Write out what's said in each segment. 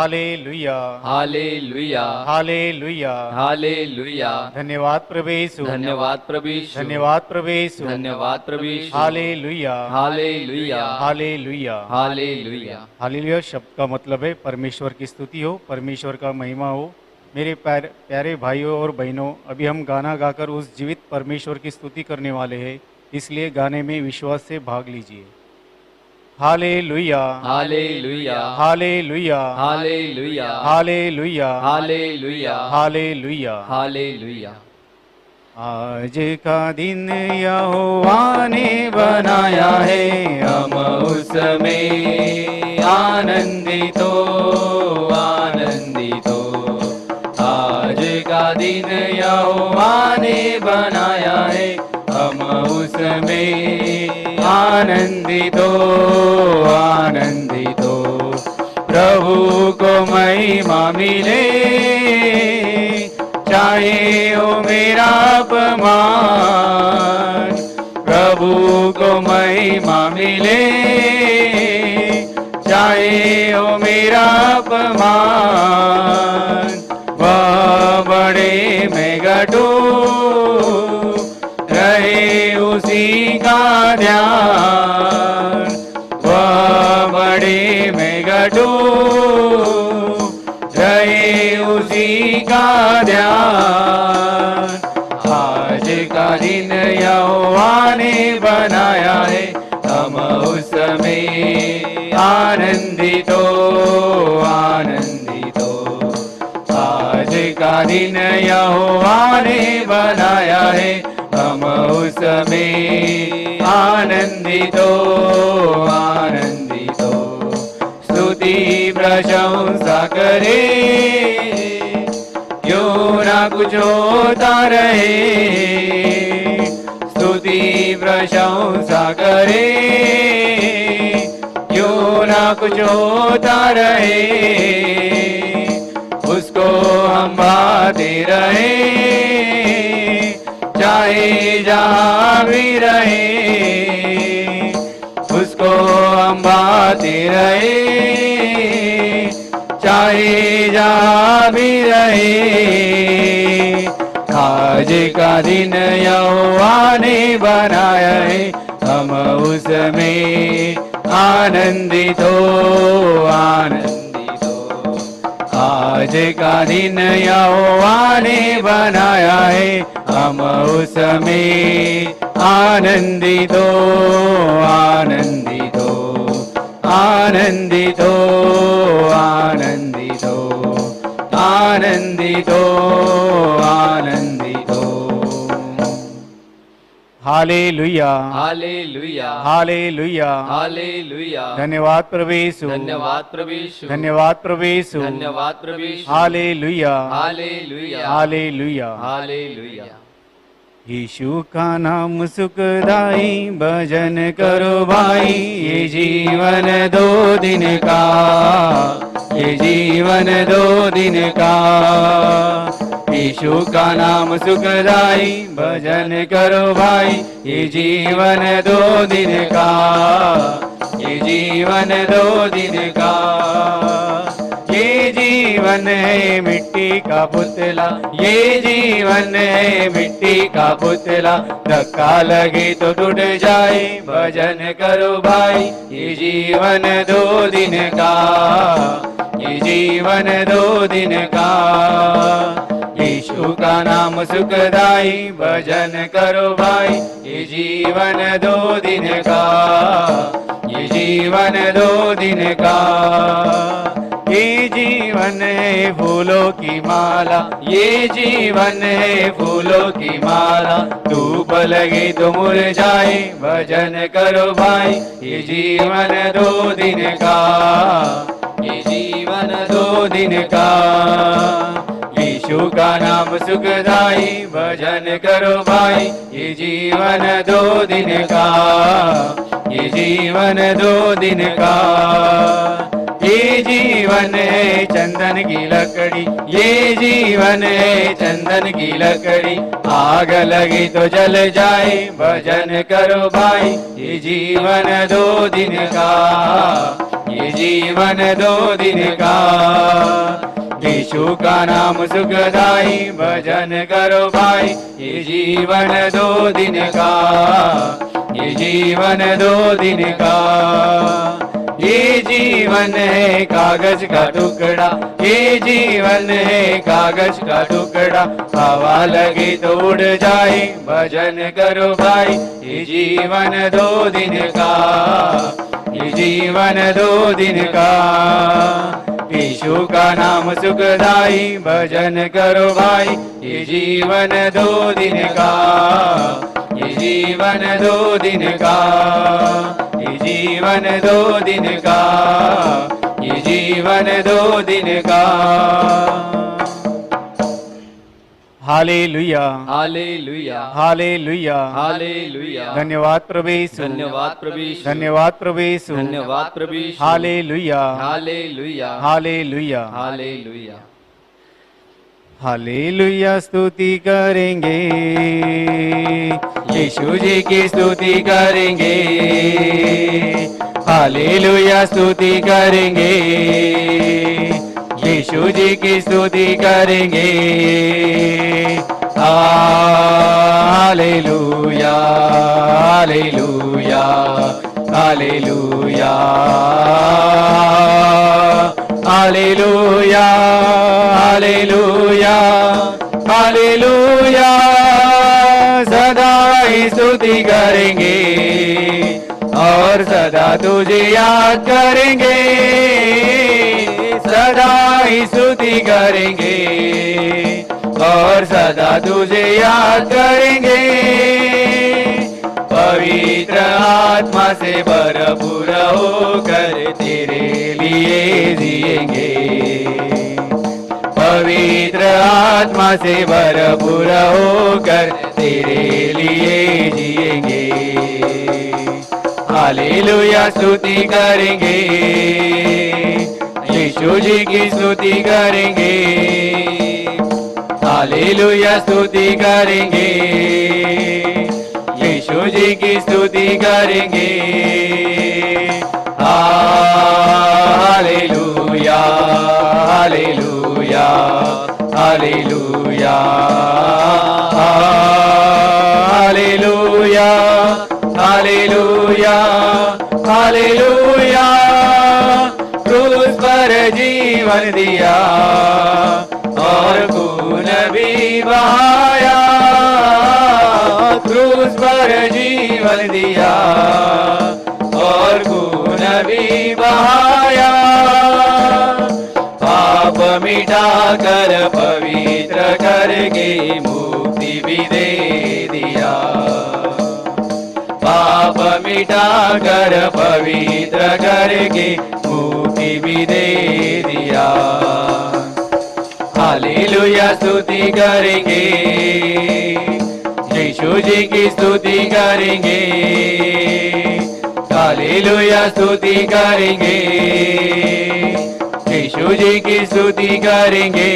Hallelujah hallelujah hallelujah hallelujah. धन्यवाद प्रभु यीशु, धन्यवाद प्रभु यीशु, धन्यवाद प्रभु यीशु, धन्यवाद प्रभु Yeshu. Hallelujah hallelujah hallelujah hallelujah. Hallelujah शब्द का मतलब है परमेश्वर की स्तुति हो, परमेश्वर का महिमा हो। मेरे प्यारे भाइयों और बहनों, अभी हम गाना गाकर उस जीवित परमेश्वर की स्तुति करने वाले हैं, इसलिए गाने में विश्वास से भाग लीजिए। Hallelujah hallelujah hallelujah hallelujah hallelujah hallelujah hallelujah. Hallelujah. आज का दिन यहोवा ने बनाया है, हम उसमें आनंदित हो आनंदित हो। आज का दिन यहोवा ने बनाया है, हम उसमें आनंदित हो आनंदित हो। प्रभु को महिमा मिले, चाहे हो मेरा अपमान। प्रभु को महिमा मिले, चाहे हो मेरा अपमान। वह बड़े मैं घटू, रहे उसी का ध्यान। वह बड़े मैं घटू, रहे उसी का ध्यान। आज का दिन यहोवा ने बनाया है, हम उसमें आनंदित हो आनंदित हो। आज का दिन यहोवा ने बनाया है, हम उसमें आनंदित हो आनंदित हो। स्तुति प्रशंसा करे, क्यों ना कुछ होता रहे। स्तुति प्रशंसा करे, क्यों ना कुछ होता रहे। उसको हम गाते रहे, चाहे जहाँ भी रहे। उसको हम गाते रहे, चाहे जहाँ भी रहे। आज का दिन यहोवा ने बनाया है, हम उसमें आनंदित हो आनंदित हो। आज का दिन यहोवा ने बनाया है, हम उसमें आनंदित हो आनंदित हो आनंदित हो आनंदित हो आनंदित हो आनंदित हो। Hallelujah hallelujah hallelujah hallelujah. धन्यवाद प्रभु यीशु, धन्यवाद प्रभु यीशु, धन्यवाद प्रभु यीशु, धन्यवाद प्रभु Yeshu. Hallelujah hallelujah hallelujah. Hallelujah. Yeshu का नाम सुखदाई, भजन करो भाई। ये जीवन दो दिन का, ये जीवन दो दिन का। यीशु का नाम सुखदाई, भजन करो भाई। ये जीवन दो दिन का, ये जीवन दो दिन का। ये जीवन है मिट्टी का पुतला, ये जीवन है मिट्टी का पुतला। धक्का लगे तो टूट जाए, भजन करो भाई। ये जीवन दो दिन का, ये जीवन दो दिन का। यीशु का नाम सुखदाई, भजन करो भाई। ये जीवन दो दिन का, ये जीवन दो दिन का। ये जीवन है फूलों की माला, ये जीवन है फूलों की माला। धूप लगे तो मुरझाए, भजन करो भाई। ये जीवन दो दिन का, ये जीवन दो दिन का। यीशु का नाम सुखदाई, भजन करो भाई। ये जीवन दो दिन का, ये जीवन दो दिन का। ये जीवन है चंदन की लकड़ी, ये जीवन है चंदन की लकड़ी। आग लगी तो जल जाए, भजन करो भाई। ये जीवन दो दिन का, ये ये जीवन 2 दिन का। यीशु का नाम सुखदाई, भजन करो भाई, ये जीवन 2 दिन का, ये जीवन 2 दिन का। ये जीवन है कागज का टुकड़ा, ये जीवन है कागज का टुकड़ा, हवा लगे तो उड़ जाए, भजन करो भाई, ये जीवन 2 दिन का, ये जीवन 2 दिन का। यीशु का नाम सुखदाई, भजन करो भाई, ये जीवन 2 दिन का, ये जीवन 2 दिन का, ये जीवन 2 दिन का, ये जीवन 2 दिन का। Hallelujah, hallelujah, hallelujah, hallelujah. धन्यवाद प्रभु यीशु, धन्यवाद प्रभु यीशु, धन्यवाद प्रभु यीशु, धन्यवाद प्रभु Yeshu. Hallelujah, hallelujah, hallelujah, hallelujah. Hallelujah. स्तुति करेंगे, यीशु जी की स्तुति करेंगे, हालेलुया। स्तुति करेंगे, यीशु जी की स्तुति करेंगे, hallelujah, hallelujah, hallelujah, hallelujah, hallelujah, hallelujah. सदा ही स्तुति करेंगे और सदा तुझे याद करेंगे, सदा ही स्तुति करेंगे और सदा तुझे याद करेंगे। पवित्र आत्मा से भरपूर होकर तेरे लिए जिएंगे, पवित्र आत्मा से भरपूर होकर तेरे लिए जिएंगे। हालेलुया। स्तुति करेंगे, यीशु जी की स्तुति करेंगे, हालेलुया। स्तुति करेंगे, यीशु जी की स्तुति करेंगे, hallelujah, hallelujah, hallelujah, hallelujah, hallelujah, hallelujah. क्रूस पर जीवन दिया और खून भी बहाया, क्रूस पर जीवन दिया और खून भी बहाया। पाप मिटा कर पवित्र करके मुक्ति भी दे दिया, पाप मिटा कर पवित्र करके मुक्ति भी दे दिया। हालेलुया। स्तुति करेंगे, यीशु जी की स्तुति करेंगे, हालेलुया। स्तुति करेंगे, यीशु जी की स्तुति करेंगे,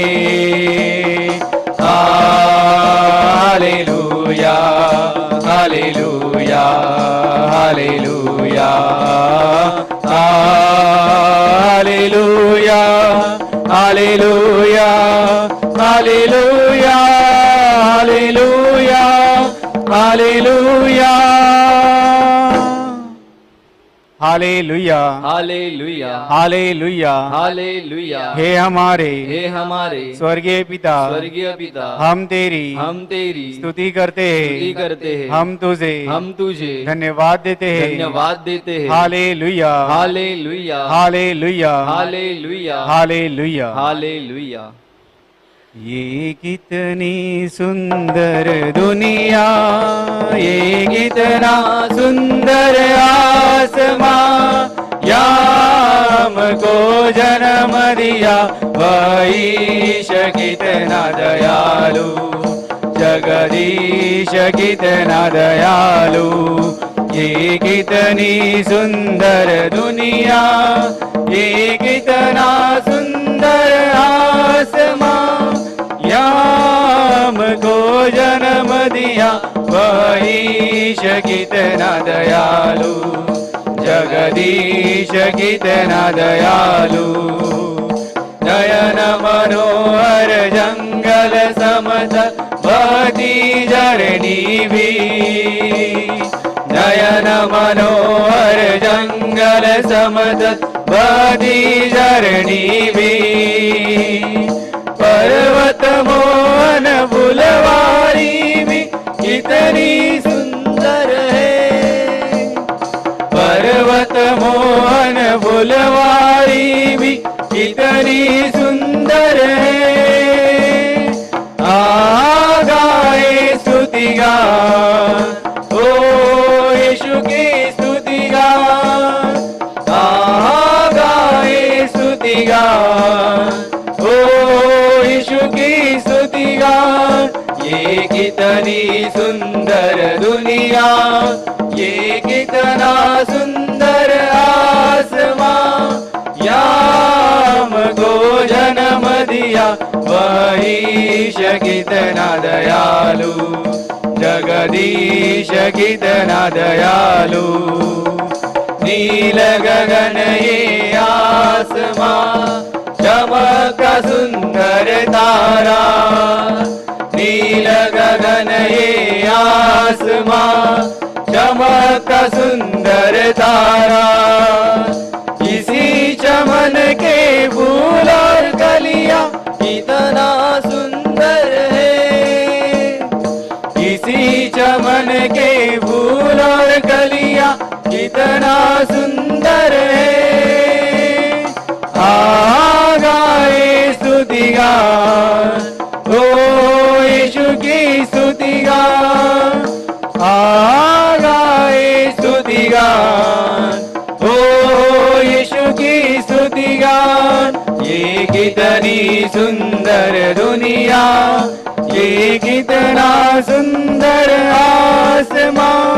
hallelujah, hallelujah, hallelujah, hallelujah, hallelujah, hallelujah, hallelujah, hallelujah, hallelujah, hallelujah, hallelujah, hallelujah. हे हमारे स्वर्गीय पिता, स्वर्गीय पिता, हम तेरी स्तुति करते हैं, हम तुझे धन्यवाद देते हैं, hallelujah, hallelujah, hallelujah, hallelujah, hallelujah, hallelujah. ये कितनी सुंदर दुनिया, ये कितना सुंदर आसमां, याम को जन्म दिया वहीश कितना दयालु, जगदीश कितना दयालु। ये कितनी सुंदर दुनिया, ये कितना सुंदर आसमां, याम को जन्म दिया वहीश कितना दयालु, जगदीश कितना दयालु। नयन मनोहर जंगल समतल बहती झरनी भी, नयन मनोहर जंगल समतल बहती झरनी भी। पर्वत मोहन फुलवारी भी कितनी सुंदर है, पर्वत मोहन फुलवारी भी कितनी सुंदर है। आ गाए स्तुति गान, ओ यीशु की स्तुति गान, आ गाए स्तुति गान, ओ यीशु की स्तुति गान। ये कितनी सुंदर दुनिया, ये कितना सुंदर आसमां, याम को जन्म दिया वहीश कितना दयालु, जगदीश कितना दयालु। नील गगन ये आसमां, चमका सुंदर तारा, नील गगन ये आसमां, चमका सुंदर तारा। इसी चमन के फूल और कलियां कितना सुंदर है, इसी चमन के फूल और कलियां कितना सुंदर है। आ गाए स्तुति गान, ओ यीशु की स्तुति गान, आ गाए स्तुति गान, ओ यीशु की स्तुति गान। ये कितनी सुंदर दुनिया, ये कितना सुंदर आसमां,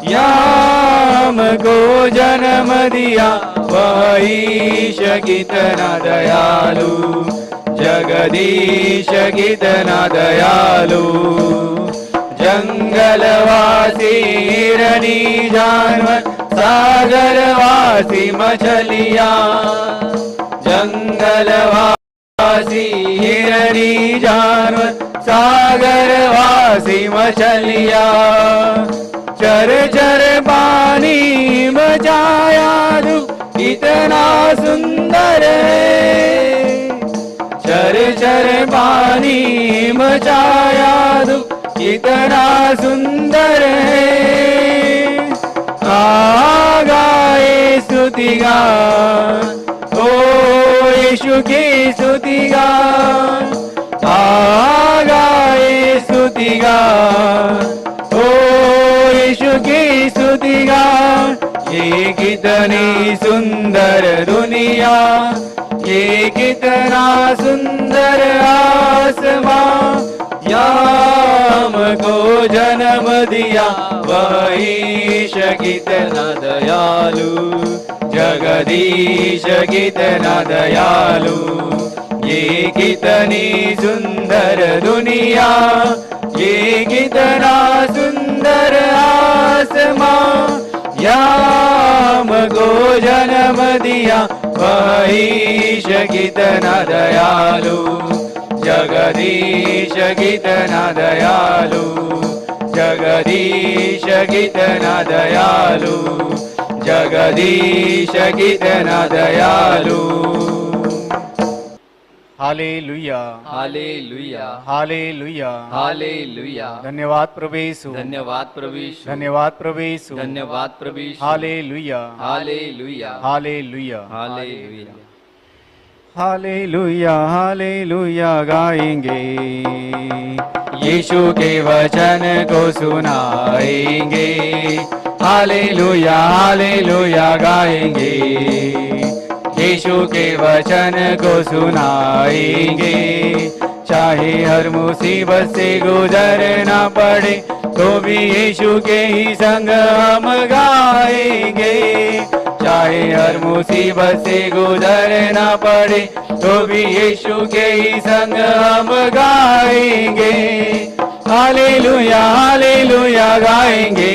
याम को जन्म दिया वहीश कितना दयालु, जगदीश कितना दयालु। जंगलवासी हिरनी जानवर, सागरवासी मछलियां, जंगलवासी हिरनी जानवर, सागरवासी मछलियां। चर चर पानी बचाया तू कितना सुंदर है, चर चर पानी बचाया तू कितना सुंदर है। आ गाए स्तुति गान, ओ यीशु की स्तुति गान, आ गाए स्तुति गान, ओ यीशु की स्तुति गान। ये कितनी सुंदर दुनिया, ये कितना सुंदर आसमां, याम को जन्म दिया वहीश कितना दयालु, जगदीश कितना दयालु। ये कितनी सुंदर दुनिया, ये कितना सुंदर आसमां, याम को जन्म दिया वहीश कितना दयालु, जगदीश कितना दयालु, जगदीश कितना दयालु, जगदीश कितना दयालु। Hallelujah, hallelujah, hallelujah, hallelujah. धन्यवाद प्रभु यीशु, धन्यवाद प्रभु यीशु, धन्यवाद प्रभु यीशु, धन्यवाद प्रभु Yeshu. Hallelujah, hallelujah, hallelujah, hallelujah, hallelujah, hallelujah गाएंगे, यीशु के वचन को सुनाएंगे। हालेलुया, हालेलुया गाएंगे, यीशु के वचन को सुनाएंगे। चाहे हर मुसीबत से गुजरना पड़े तो भी यीशु के ही संग हम गाएंगे। चाहे हर मुसीबत से गुजरना पड़े तो भी यीशु के ही संग हम गाएंगे। हालेलुया, हालेलुया गाएंगे,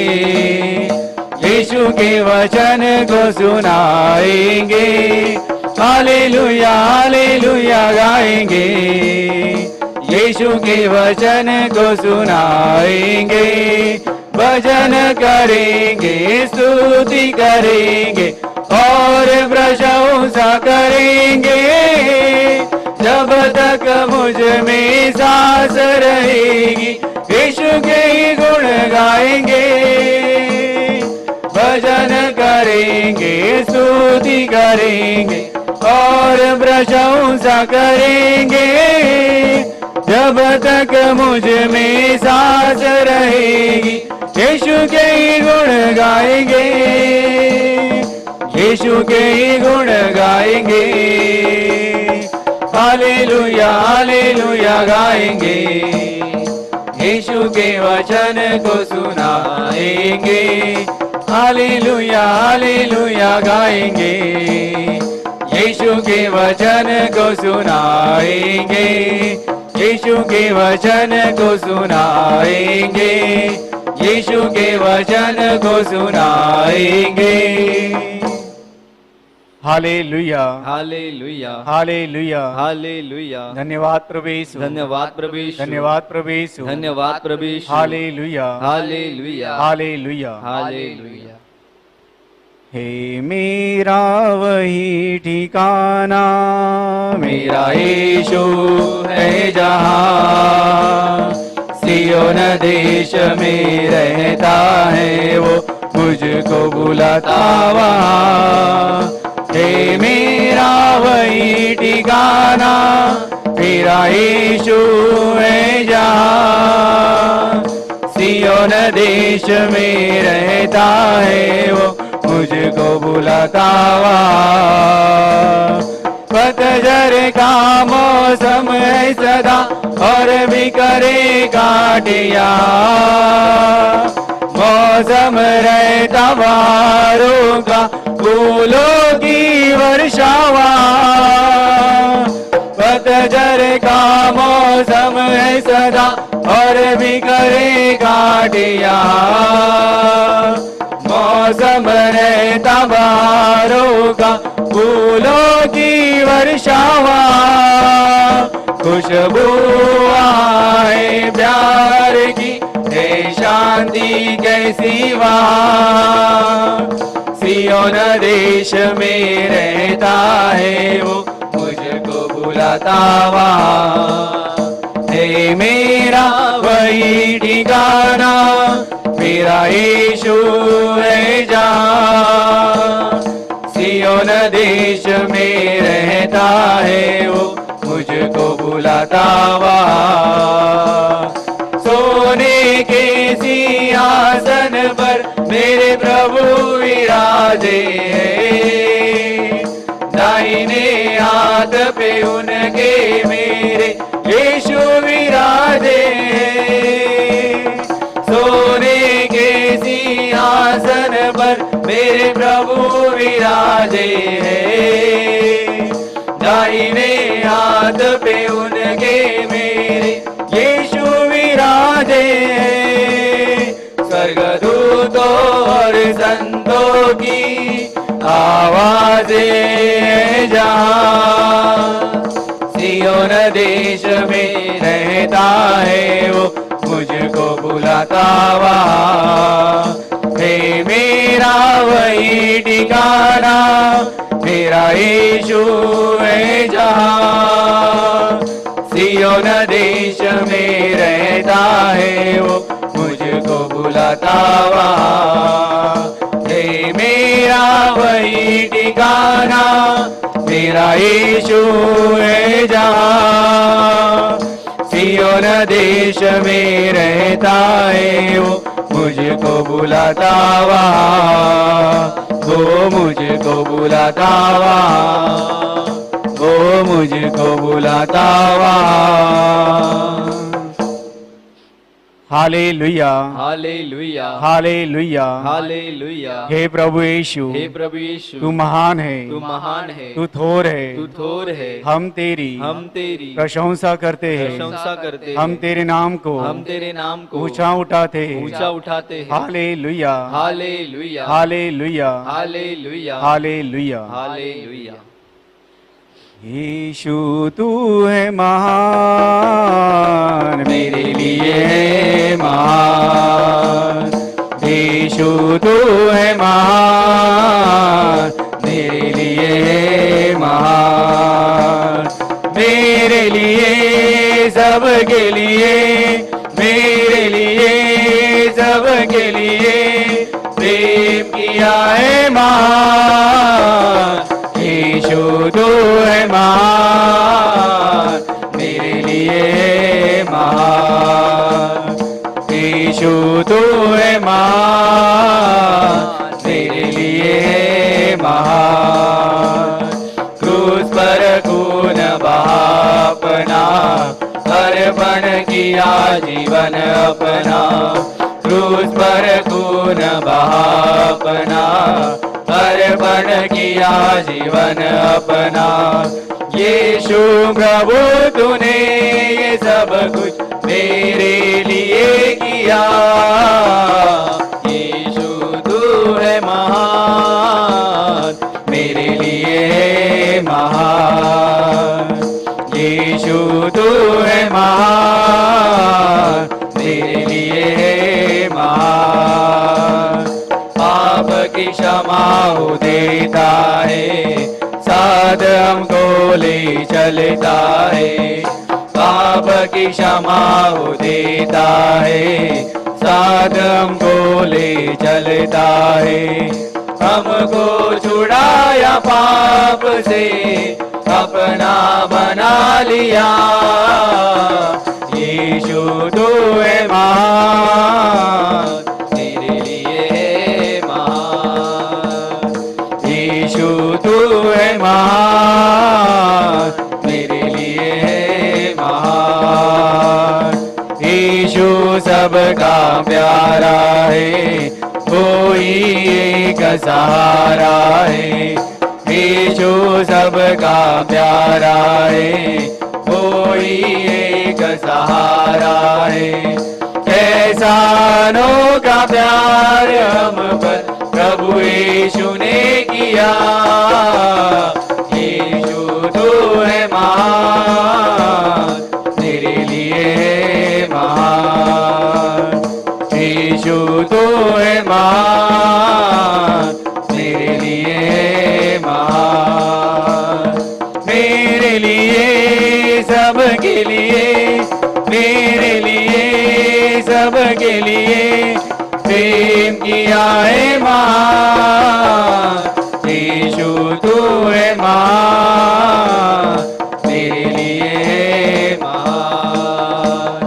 यीशु यीशु के वचन को सुनाएंगे, हालेलुया हालेलुया गाएंगे। यीशु के वचन को सुनाएंगे, भजन करेंगे, स्तुति करेंगे और प्रशंसा करेंगे। जब तक मुझ में सांस रहेगी, यीशु के ही गुण गाएंगे। भजन करेंगे, स्तुति करेंगे और प्रशंसा करेंगे। जब तक मुझ में सांस रहेगी, यीशु के ही गुण गाएंगे, यीशु के ही गुण गाएंगे। हालेलुया हालेलुया गाएंगे, यीशु के वचन को सुनाएंगे, हालेलुया हालेलुया गाएंगे। यीशु के वचन को सुनाएंगे, यीशु के वचन को सुनाएंगे, यीशु के वचन को सुनाएंगे। Hallelujah hallelujah hallelujah hallelujah. धन्यवाद प्रभु यीशु, धन्यवाद प्रभु यीशु, धन्यवाद प्रभु यीशु, धन्यवाद प्रभु Yeshu. Hallelujah hallelujah hallelujah hallelujah. हे मेरा वही ठिकाना, मेरा यीशु है जहाँ। सियोन देश में रहता है वो, मुझको बुलाता वहाँ। हे मेरा वही ठिकाना, मेरा यीशु है जहाँ। सियोन देश में रहता है वो, मुझको बुलाता वहाँ। पतझड़ का मौसम है सदा और भी करे काटिया। मौसम रहता बहारों का, फूलों की वर्षावा। पतझड़ का मौसम है सदा और भी करे काटिया। मौसम रहता बहारों का, फूलों की वर्षावा। खुशबू आए प्यार की, है शांति कैसी वहाँ। सियोन देश में रहता है वो, मुझको बुलाता वहाँ। हे मेरा वही ठिकाना, मेरा यीशु है जहाँ। सियोन देश में रहता है वो, मुझको बुलाता वहाँ। सोने के सिंहासन पर मेरे प्रभु विराजे हैं। दाहिने हाथ पे उनके मेरे यीशु विराजे हैं। सोने के सिंहासन पर मेरे प्रभु विराजे हैं। दाहिने हाथ पे उनके मेरे यीशु विराजे हैं। स्वर्गदूतों और संतों की आवाजें जहाँ। सियोन देश में रहता है वो, मुझको बुलाता वहाँ। हे मेरा वही ठिकाना, मेरा यीशु है जहाँ। सियोन देश में रहता है वो, मुझको बुलाता वहाँ। हे मेरा वही ठिकाना, मेरा यीशु है जहाँ। सियोन देश में रहता है वो, मुझको बुलाता वहाँ। वो मुझको बुलाता वहाँ, वो मुझको बुलाता वहाँ। Hallelujah, hallelujah, hallelujah. हालेलुया। हे प्रभु यीशु, हे प्रभु यीशु, तू महान है, तू महान है, तू थोर है, तू थोर है। हम तेरी प्रशंसा करते हैं, प्रशंसा करते हम हैं। तेरे नाम को हम तेरे नाम को ऊंचा उठाते हैं। ऊंचा उठाते हैं। Hallelujah, hallelujah, hallelujah, hallelujah, hallelujah. Hallelujah. Yeshu तू है महान, मेरे लिए है महान। यीशु तू है महान, मेरे लिए है महान। मेरे लिए, सबके लिए, मेरे लिए, सबके लिए प्रेम किया है महान। यीशु तू है महान, मेरे लिए महान। यीशु तू है महान, मेरे लिए महान। क्रूस पर खून बहा अपना, अर्पण किया जीवन अपना। क्रूस पर खून बहा अपना, अर्पण किया जीवन अपना। यीशु प्रभु तूने ये सब कुछ मेरे लिए किया। यीशु तू है महान, मेरे लिए महान। यीशु तू है महान, मेरे लिए महान। पाप की क्षमा हो देता है, साथ हमको ले चलता है। पाप की क्षमा हो देता है, साथ हमको ले चलता है। हमको छुड़ाया पाप से, अपना बना लिया। यीशु तू है महान, तेरे लिए महान। यीशु तू है महान, मेरे लिए महान। यीशु सबका प्यारा है, कोई एक सहारा है। यीशु सबका प्यारा है, कोई एक सहारा है। कैसा अनोखा प्यार हम पर प्रभु यीशु ने किया। यीशु तू है महान, तेरे लिए महान। यीशु तू है महान, मेरे लिए महान। मेरे लिए, सबके लिए, मेरे लिए, सबके लिए प्रेम किया है महान। यीशु तू है महान, मेरे लिए महान।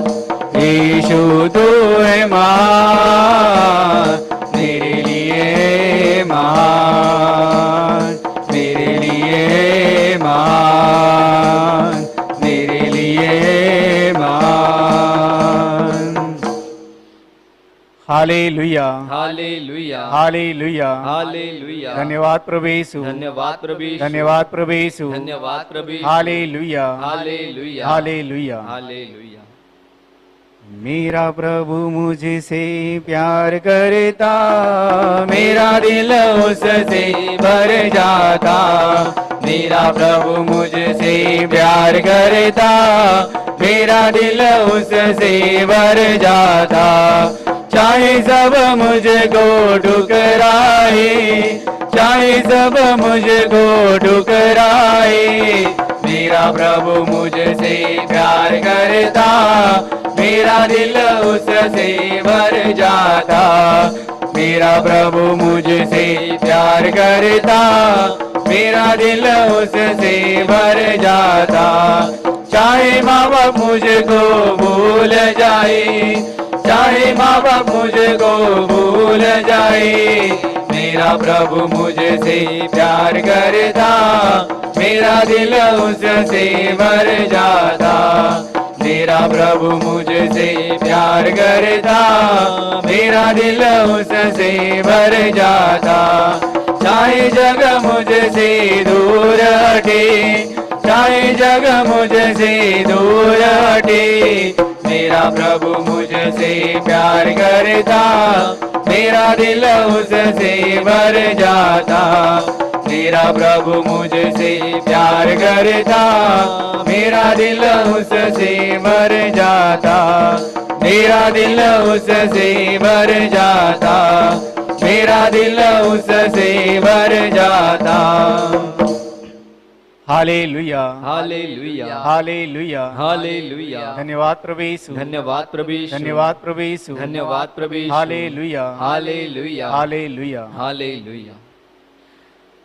यीशु तू है महान, मेरे लिए महान। मेरे लिए महान, मेरे लिए महान। Hallelujah, hallelujah, hallelujah, hallelujah. धन्यवाद प्रभु यीशु, धन्यवाद प्रभु यीशु, धन्यवाद प्रभु यीशु, धन्यवाद प्रभु Yeshu. Hallelujah, hallelujah, hallelujah. Hallelujah. मेरा प्रभु मुझसे प्यार करता, मेरा दिल उससे भर जाता। मेरा प्रभु मुझसे प्यार करता, मेरा दिल उससे भर जाता। चाहे सब मुझको ठुकराए, चाहे सब मुझको ठुकराए, मेरा प्रभु मुझसे प्यार करता, मेरा दिल उससे भर जाता। मेरा प्रभु मुझसे प्यार करता, मेरा दिल उससे भर जाता। चाहे माँ बाप मुझको भूल जाए, चाहे माँ बाप मुझको भूल जाए, जाए, मेरा प्रभु मुझसे प्यार करता, मेरा दिल उससे भर जाता। मेरा प्रभु मुझसे प्यार करता, मेरा दिल उससे भर जाता। चाहे जग मुझसे दूर हटे, चाहे जग मुझसे दूर हटे, मेरा प्रभु मुझसे प्यार करता, मेरा दिल उससे भर जाता। मेरा प्रभु मुझसे प्यार करता, मेरा दिल उससे भर जाता। मेरा दिल उससे भर जाता, मेरा दिल उससे भर जाता। Hallelujah, hallelujah, hallelujah, hallelujah. धन्यवाद प्रभु यीशु, धन्यवाद प्रभु यीशु, धन्यवाद प्रभु यीशु, धन्यवाद प्रभु Yeshu. Hallelujah, hallelujah, hallelujah. Hallelujah.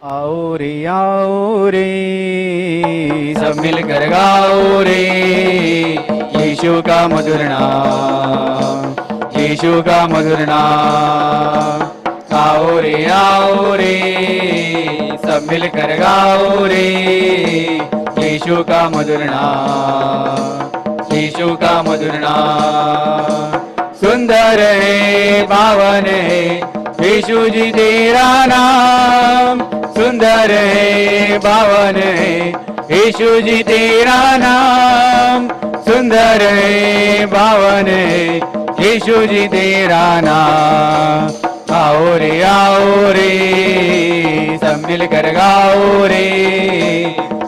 आओ रे सब मिलकर गाओ रे, यीशु का मधुर नाम, यीशु का मधुर नाम। आओ रे सब मिलकर गाओ रे, यीशु का मधुर नाम, यीशु का मधुर नाम। सुंदर है पावन है यीशु जी तेरा नाम, सुंदर है पावन है यीशु जी तेरा नाम, सुंदर है पावन है यीशु जी तेरा नाम। आओ रे सब मिलकर गाओ रे,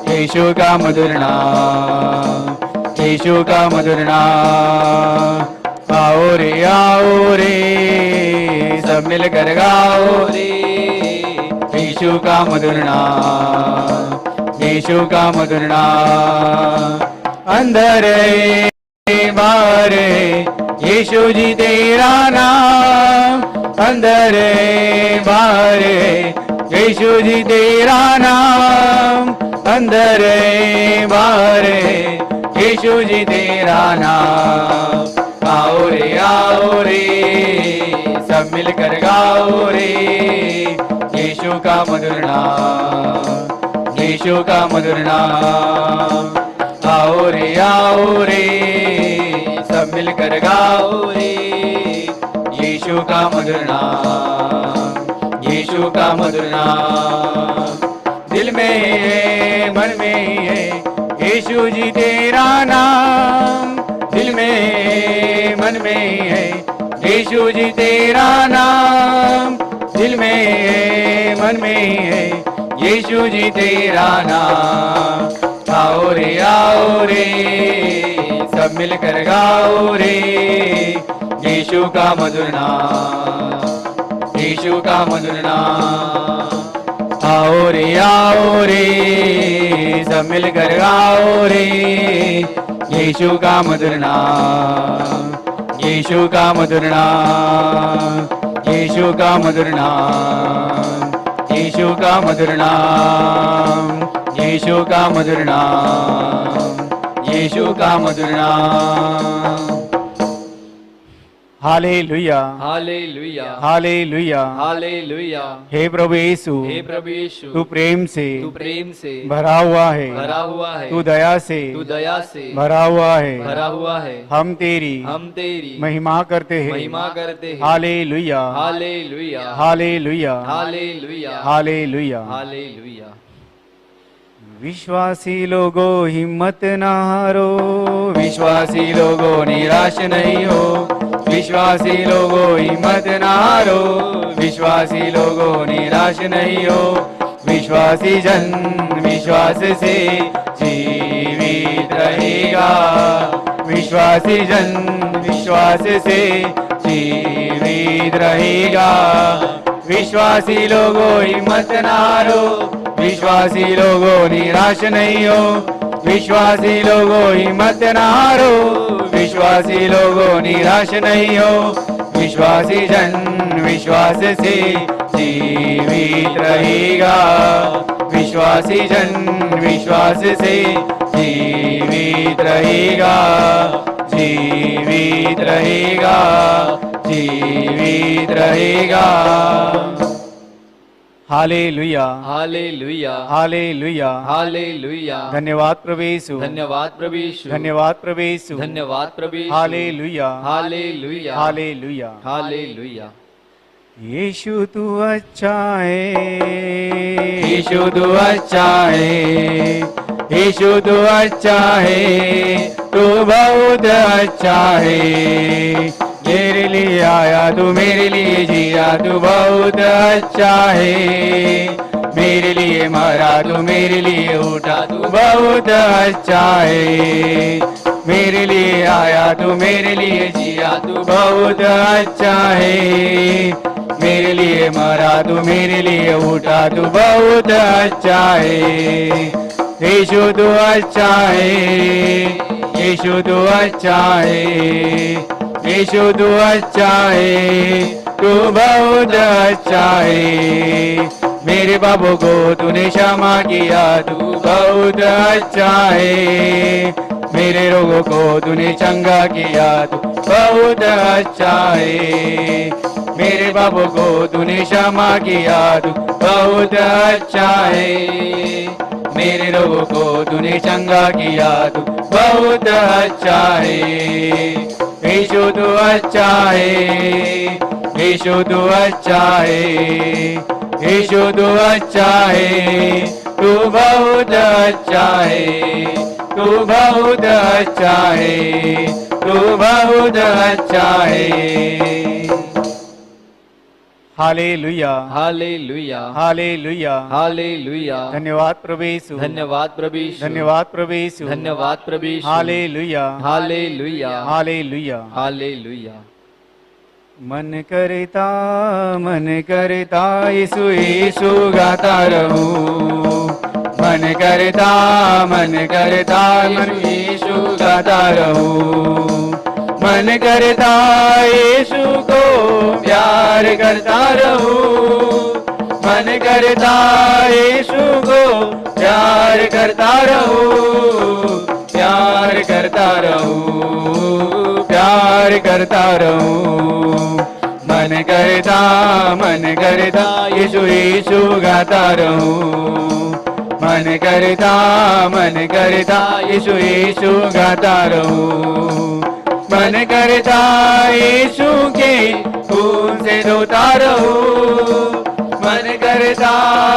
यीशु का मधुर नाम, यीशु का मधुर नाम। आओ रे सब मिलकर गाओ रे, यीशु का मधुर नाम, यीशु का मधुर नाम। अंदर बाहर यीशु जी तेरा नाम, अंदर बाहर यीशु जी तेरा नाम, अंदर बाहर यीशु जी तेरा नाम। आओ रे सब मिलकर गाओ रे, यीशु का मधुर नाम, यीशु का मधुर नाम। आओ रे सब मिलकर गाओ रे, यीशु का मधुर नाम, यीशु का मधुर नाम। दिल में है मन में है यीशु जी तेरा नाम, दिल में मन में है यीशु जी तेरा नाम, दिल में मन में है यीशु जी तेरा नाम। आओ रे सब मिलकर गाओ रे, यीशु का मधुर नाम, यीशु का मधुर नाम। आओ रे सब मिलकर गाओ रे, यीशु का मधुर नाम, यीशु का मधुर नाम, यीशु का मधुर नाम, यीशु का मधुर नाम, यीशु का मधुर नाम, यीशु का मधुर नाम। Hallelujah, hallelujah, hallelujah, hallelujah. हे प्रभु यीशु, हे प्रभु यीशु, तू प्रेम से भरा हुआ है, भरा हुआ है, तू दया से भरा हुआ है, भरा हुआ है। हम तेरी महिमा करते हैं, महिमा करते हैं। Hallelujah, hallelujah, hallelujah, hallelujah, hallelujah. Hallelujah. विश्वासी लोगों हिम्मत न हारो, विश्वासी लोगों निराश नहीं हो, विश्वासी लोगों हिम्मत न हारो, विश्वासी लोगों निराश नहीं हो। विश्वासी जन विश्वास से जीवित रहेगा, विश्वासी जन विश्वास से जीवित रहेगा। विश्वासी लोगों हिम्मत न हारो, विश्वासी लोगों निराश नहीं हो, विश्वासी लोगों हिम्मत न हारो, विश्वासी लोगों निराश नहीं हो। विश्वासी जन विश्वास से जीवित रहेगा, विश्वासी जन विश्वास से जीवित रहेगा, जीवित रहेगा, जीवित रहेगा। Hallelujah hallelujah hallelujah. हालेलुया। धन्यवाद प्रभु यीशु, धन्यवाद प्रभु यीशु। धन्यवाद प्रभु यीशु, धन्यवाद प्रभु Yeshu. Hallelujah hallelujah. Hallelujah. Hallelujah. Yeshu तू अच्छा है, यीशु तू अच्छा है, यीशु तू अच्छा है, तू बहुत अच्छा है। मेरे लिए आया तू, मेरे लिए जिया तू बहुत अच्छा है। मेरे लिए मरा तू, मेरे लिए उठा तू बहुत अच्छा है। मेरे लिए आया तू, मेरे लिए जिया तू बहुत अच्छा है। मेरे लिए मरा तू, मेरे लिए उठा तू बहुत अच्छा है। यीशु तू अच्छा है, यीशु तू अच्छा है, यीशु तू अच्छा है, तू बहुत अच्छा है। मेरे बाबू को तूने क्षमा किया, तू बहुत अच्छा है। मेरे रोगों को तूने चंगा किया, तू बहुत अच्छा है। मेरे बाबू को तूने क्षमा किया, तू बहुत अच्छा है। मेरे रोगों को तूने चंगा किया, तू बहुत अच्छा है। यीशु तू अच्छा है, यीशु तू अच्छा है, यीशु तू अच्छा है, तू बहुत अच्छा है, तू बहुत अच्छा है, तू बहुत अच्छा है। Hallelujah hallelujah. हालेलुया। हालेलुया। धन्यवाद प्रभु यीशु, धन्यवाद प्रभु यीशु। धन्यवाद प्रभु यीशु, धन्यवाद प्रभु Yeshu. Hallelujah hallelujah. Hallelujah. Hallelujah. मन करता यीशु यीशु गाता रहूं। मन करता यीशु यीशु गाता रहूं। मन करता यीशु को प्यार करता रहूं। मन करता यीशु को प्यार करता रहूं। प्यार करता रहूं, प्यार करता रहूं। मन करता यीशु यीशु गाता रहूं। मन करता यीशु यीशु गाता रहूं। मन करता यीशु के खून से धोता रहूं। मन करता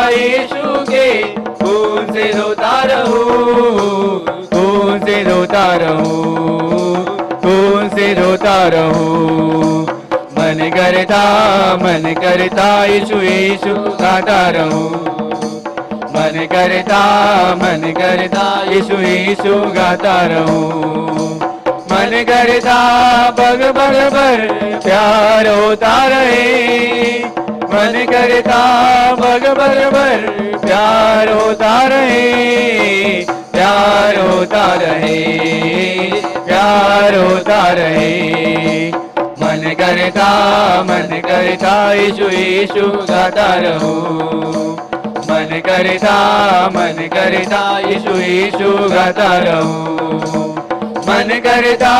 यीशु के खून से धोता रहूं। खून से धोता रहूं, खून से धोता रहूं। मन करता यीशु यीशु गाता रहूं। मन करता यीशु यीशु गाता रहूं। मन करता बग बग पर प्यार होता रहे। मन करता बग बग पर प्यार होता रहे। प्यार होता रहे, प्यार होता रहे। मन करता यीशु यीशु गाता रहूं। मन करता यीशु यीशु गाता रहूं। मन करता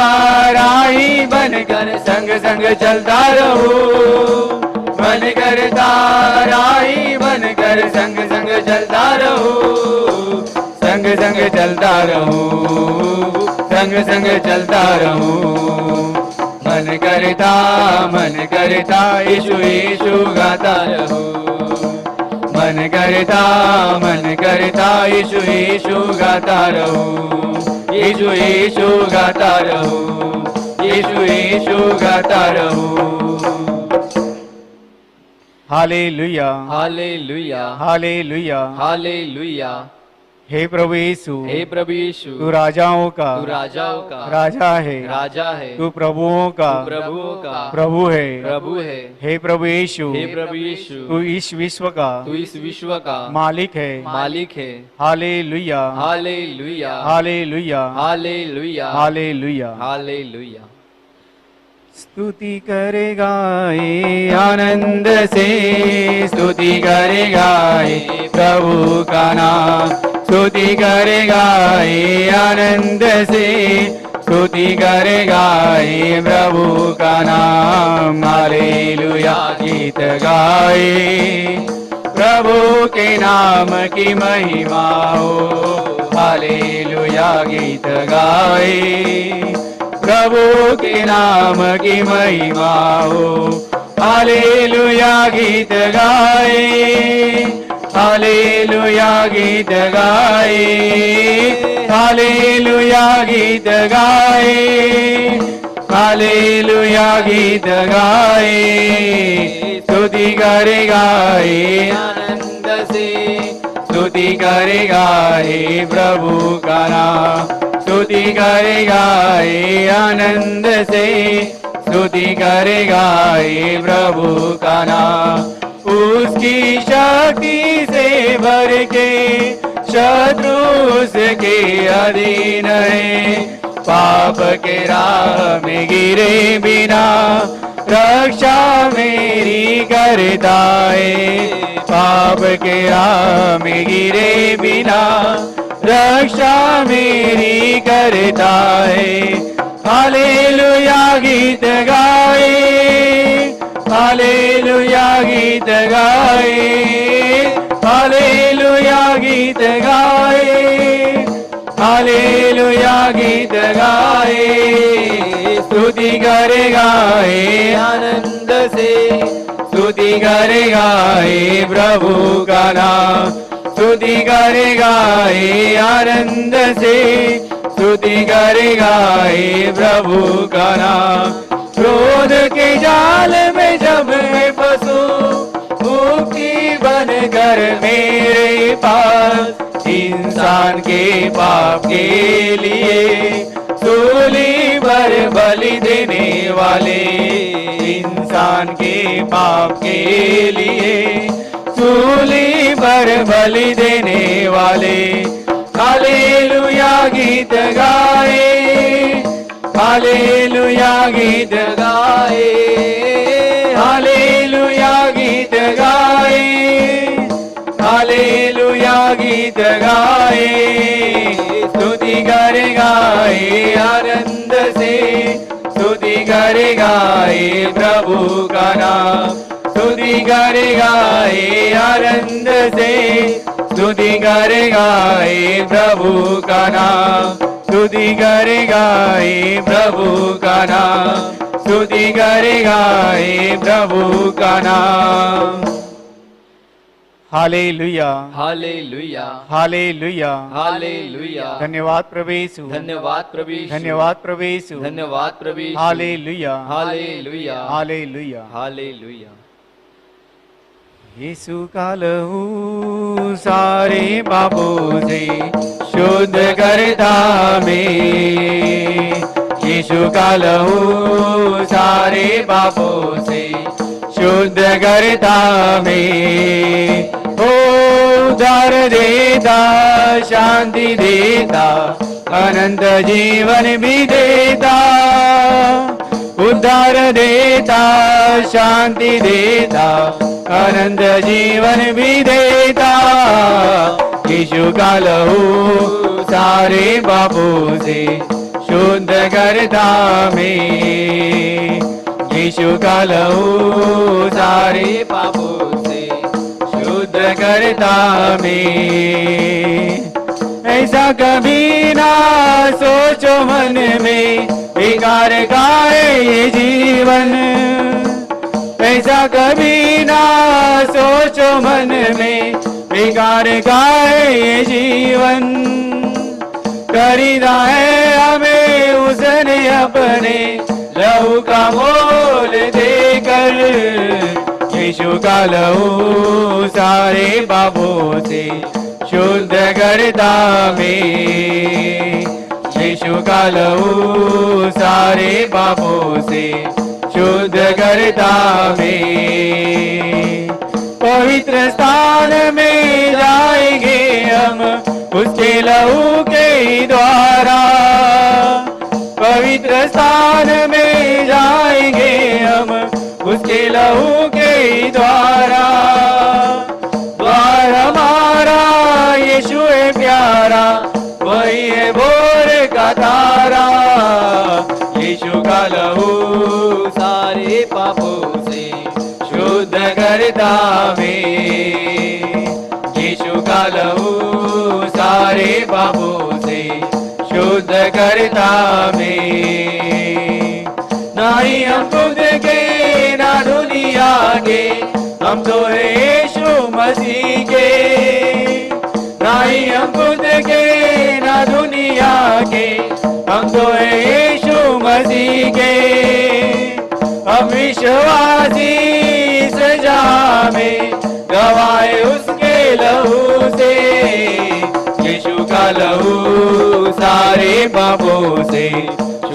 राही बनकर संग संग चलता रहूं। मन करता राही बनकर संग संग चलता रहूं। संग संग चलता रहूं, संग संग चलता रहूं। मन करता यीशु यीशु गाता रहूं। मन करता यीशु यीशु गाता रहूं। यीशु यीशु गाता रहूं। यीशु यीशु गाता रहूं। Hallelujah hallelujah. हालेलुया। हालेलुया। हे प्रभु यीशु, हे प्रभु यीशु, तू राजाओं का राजा है, राजा है। तू प्रभुओं का प्रभु है, प्रभु है। हे प्रभु यीशु, हे प्रभु यीशु, तू इस विश्व का मालिक है, मालिक है। Hallelujah hallelujah. Hallelujah hallelujah. Hallelujah. Hallelujah. स्तुति करेगा ये आनंद से, स्तुति करेगा ये प्रभु का नाम। स्तुति करेगा ये आनंद से, स्तुति करेगा ये प्रभु का नाम। हालेलुया गीत गाए प्रभु के नाम की महिमा हो। हालेलुया गीत गाए, प्रभु के नाम की महिमा हो। हालेलुया गीत गाए, हालेलुया गीत गाए, हालेलुया गीत गाए, हालेलुया गीत गाए। स्तुति करे गाए आनंद से, स्तुति करे गाए प्रभु का नाम, स्तुति करे गाए आनंद से, स्तुति करे गाए प्रभु का नाम। उसकी शक्ति से भर के शत्रु उसके अधीन है, पाप के राह में गिरे बिना रक्षा मेरी करता है, पाप के राह में गिरे बिना रक्षा मेरी करता है। हालेलुया गीत गाए, हालेलुया गीत गाए, हालेलुया गीत गाए, हालेलुया गीत गाए। स्तुति करे गाए आनंद से, स्तुति करे गाए प्रभु का नाम, स्तुति करे गाए आनंद से, स्तुति करे गाए प्रभु का नाम। क्रोध के जाल में जब मैं फंसूं, मुक्ति बनकर मेरे पास, इंसान के पाप के लिए सूली पर बलि देने वाले, इंसान के पाप के लिए सूली पर बलि देने वाले। हालेलुया गीत गाए, हालेलुया गीत गाए, हालेलुया गीत गाए, हालेलुया गीत गाए। स्तुति करे गाए आनंद से, स्तुति करे गाए प्रभु का नाम, स्तुति करे गाए आनंद से, स्तुति करे गाए प्रभु का नाम, स्तुति करे गाए प्रभु का नाम, स्तुति करे गाए प्रभु का नाम। Hallelujah, hallelujah, hallelujah, hallelujah. धन्यवाद प्रभु यीशु, धन्यवाद प्रभु यीशु, धन्यवाद प्रभु यीशु, धन्यवाद प्रभु Yeshu. Hallelujah, hallelujah, hallelujah. Hallelujah. Yeshu का लहू सारे पापों से शुद्ध करता में, यीशु का लहू सारे पापों से शुद्ध करता में। ओ उद्धार देता, शांति देता, अनंत जीवन भी देता, उद्धार देता, शांति देता, अनंत जीवन भी देता। यीशु का लहू सारे पापों से शुद्ध करता में, यीशु का लहू सारे पापों से शुद्ध करता में। ऐसा कभी ना सोचो मन में, बेकार का है ये जीवन, ऐसा कभी ना सोचो मन में, बेकार का है ये जीवन। खरीदा है हमें उसने अपने लहू का मोल देकर, यीशु का लहू सारे पापों से शुद्ध करता में, यीशु का लहू सारे पापों से शुद्ध करता में। पवित्र स्थान में जाएंगे हम उसके लहू के ही द्वारा, पवित्र स्थान में जाएंगे हम उसके लहू के ही द्वारा। द्वार हमारा यीशु है प्यारा, वही है भोर का तारा, यीशु का लहू सारे पापों से शुद्ध करता में, का लहू सारे पापों से शुद्ध करता हमें। ना ही हम खुद के ना दुनिया के, हम तो है यीशु मसीह के। ना ही हम खुद के ना दुनिया के, हम तो है यीशु मसीह के। हम विश्वासी सजा में गवाए उसके लहू से। यीशु का लहू सारे पापों से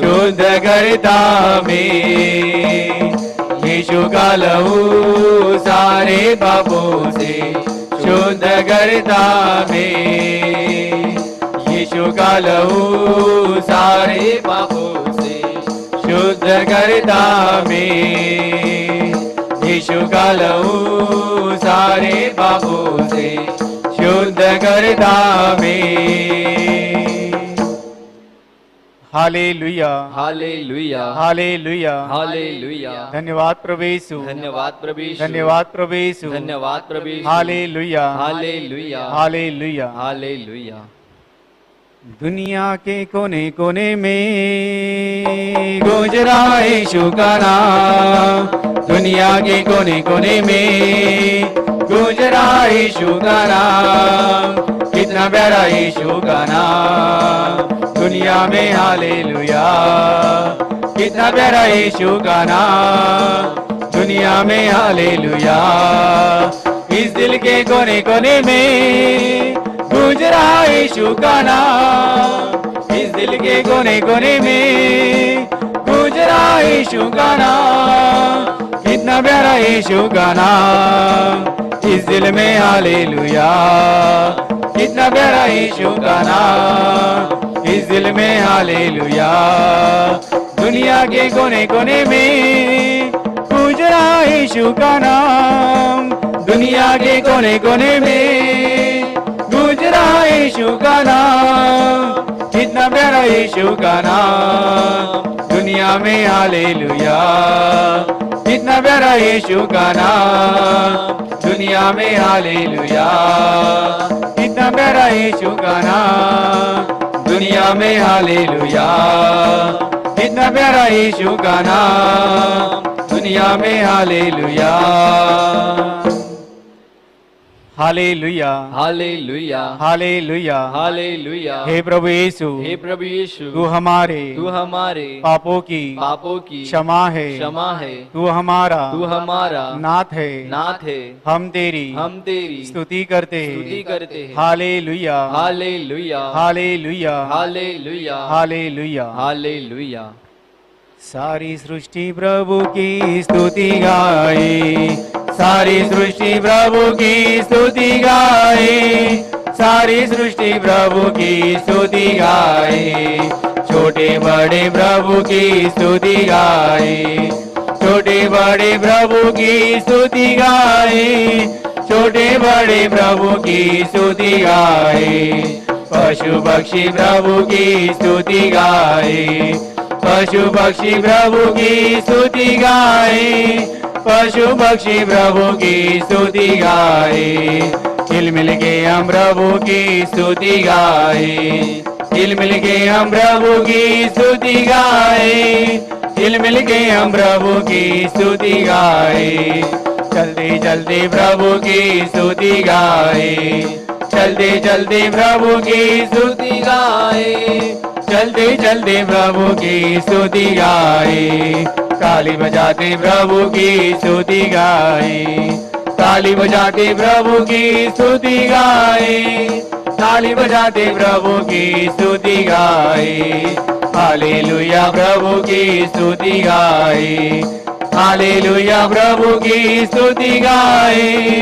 शुद्ध करता हमें। यीशु का लहू सारे पापों से शुद्ध करता हमें। यीशु का लहू सारे पापों से शुद्ध करता हमें। यीशु का लहू सारे पापों से शुद्ध करता हमें। Hallelujah, hallelujah, hallelujah, hallelujah. धन्यवाद प्रभु यीशु, धन्यवाद प्रभु यीशु, धन्यवाद प्रभु यीशु, धन्यवाद प्रभु Yeshu. Hallelujah, hallelujah, hallelujah. Hallelujah. दुनिया के कोने कोने में गुजरा यीशु का नाम। दुनिया के कोने कोने में गुजरा यीशु का नाम। कितना प्यारा यीशु का नाम दुनिया में, हालेलुया। कितना प्यारा यीशु का नाम दुनिया में, हालेलुया। इस दिल के कोने कोने में गुजरा यीशु का नाम। इस दिल के कोने कोने में गुजरा यीशु का नाम। कितना प्यारा यीशु का नाम इस दिल में, हालेलुया। कितना प्यारा यीशु का नाम इस दिल में, हालेलुया। दुनिया के कोने कोने में गुजरा यीशु का नाम। दुनिया के कोने कोने में गुजरा यीशु का नाम। कितना प्यारा यीशु का नाम दुनिया में, हालेलुया। कितना प्यारा यीशु का नाम दुनिया में, हालेलुया। कितना प्यारा यीशु का नाम दुनिया में, हालेलुया। कितना प्यारा यीशु का नाम दुनिया में, hallelujah. Hallelujah, hallelujah, hallelujah, hallelujah. हे प्रभु यीशु, हे प्रभु यीशु, तू हमारे पापों की क्षमा है। तू हमारा नाथ है। हम तेरी स्तुति करते हैं। Hallelujah, hallelujah, hallelujah, hallelujah, hallelujah, hallelujah. सारी सृष्टि प्रभु की स्तुति गाए। सारी सृष्टि प्रभु की स्तुति गाए। सारी सृष्टि प्रभु की स्तुति गाए। छोटे बड़े प्रभु की स्तुति गाए। छोटे बड़े प्रभु की स्तुति गाए। छोटे बड़े प्रभु की स्तुति गाए। पशु पक्षी प्रभु की स्तुति गाए। पशु पक्षी प्रभु की स्तुति गाए। पशु पक्षी प्रभु की स्तुति गाए। हिल मिल के हम प्रभु की स्तुति गाए। हिल मिल के हम प्रभु की स्तुति गाए। हिल मिल के हम प्रभु की स्तुति गाए। चलते चलते प्रभु की स्तुति गाए। चलते चलते प्रभु की स्तुति गाए। चलते चलते प्रभु की स्तुति गाए। ताली बजाते प्रभु की स्तुति गाए। ताली बजाते प्रभु की स्तुति गाए। ताली बजाते प्रभु की स्तुति गाए। हालेलुया प्रभु की स्तुति गाए। हालेलुया प्रभु की स्तुति गाए।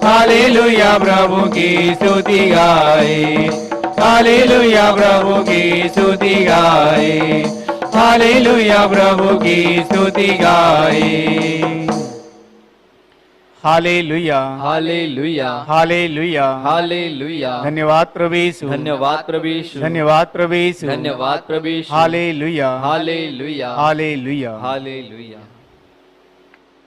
हालेलुया प्रभु की स्तुति गाए। हालेलुया प्रभु की स्तुति गाए। हालेलुया प्रभु की स्तुति गाए। Hallelujah, hallelujah, hallelujah, hallelujah. धन्यवाद प्रभु यीशु, धन्यवाद प्रभु यीशु, धन्यवाद प्रभु यीशु, धन्यवाद प्रभु Yeshu. Hallelujah, hallelujah, hallelujah, hallelujah.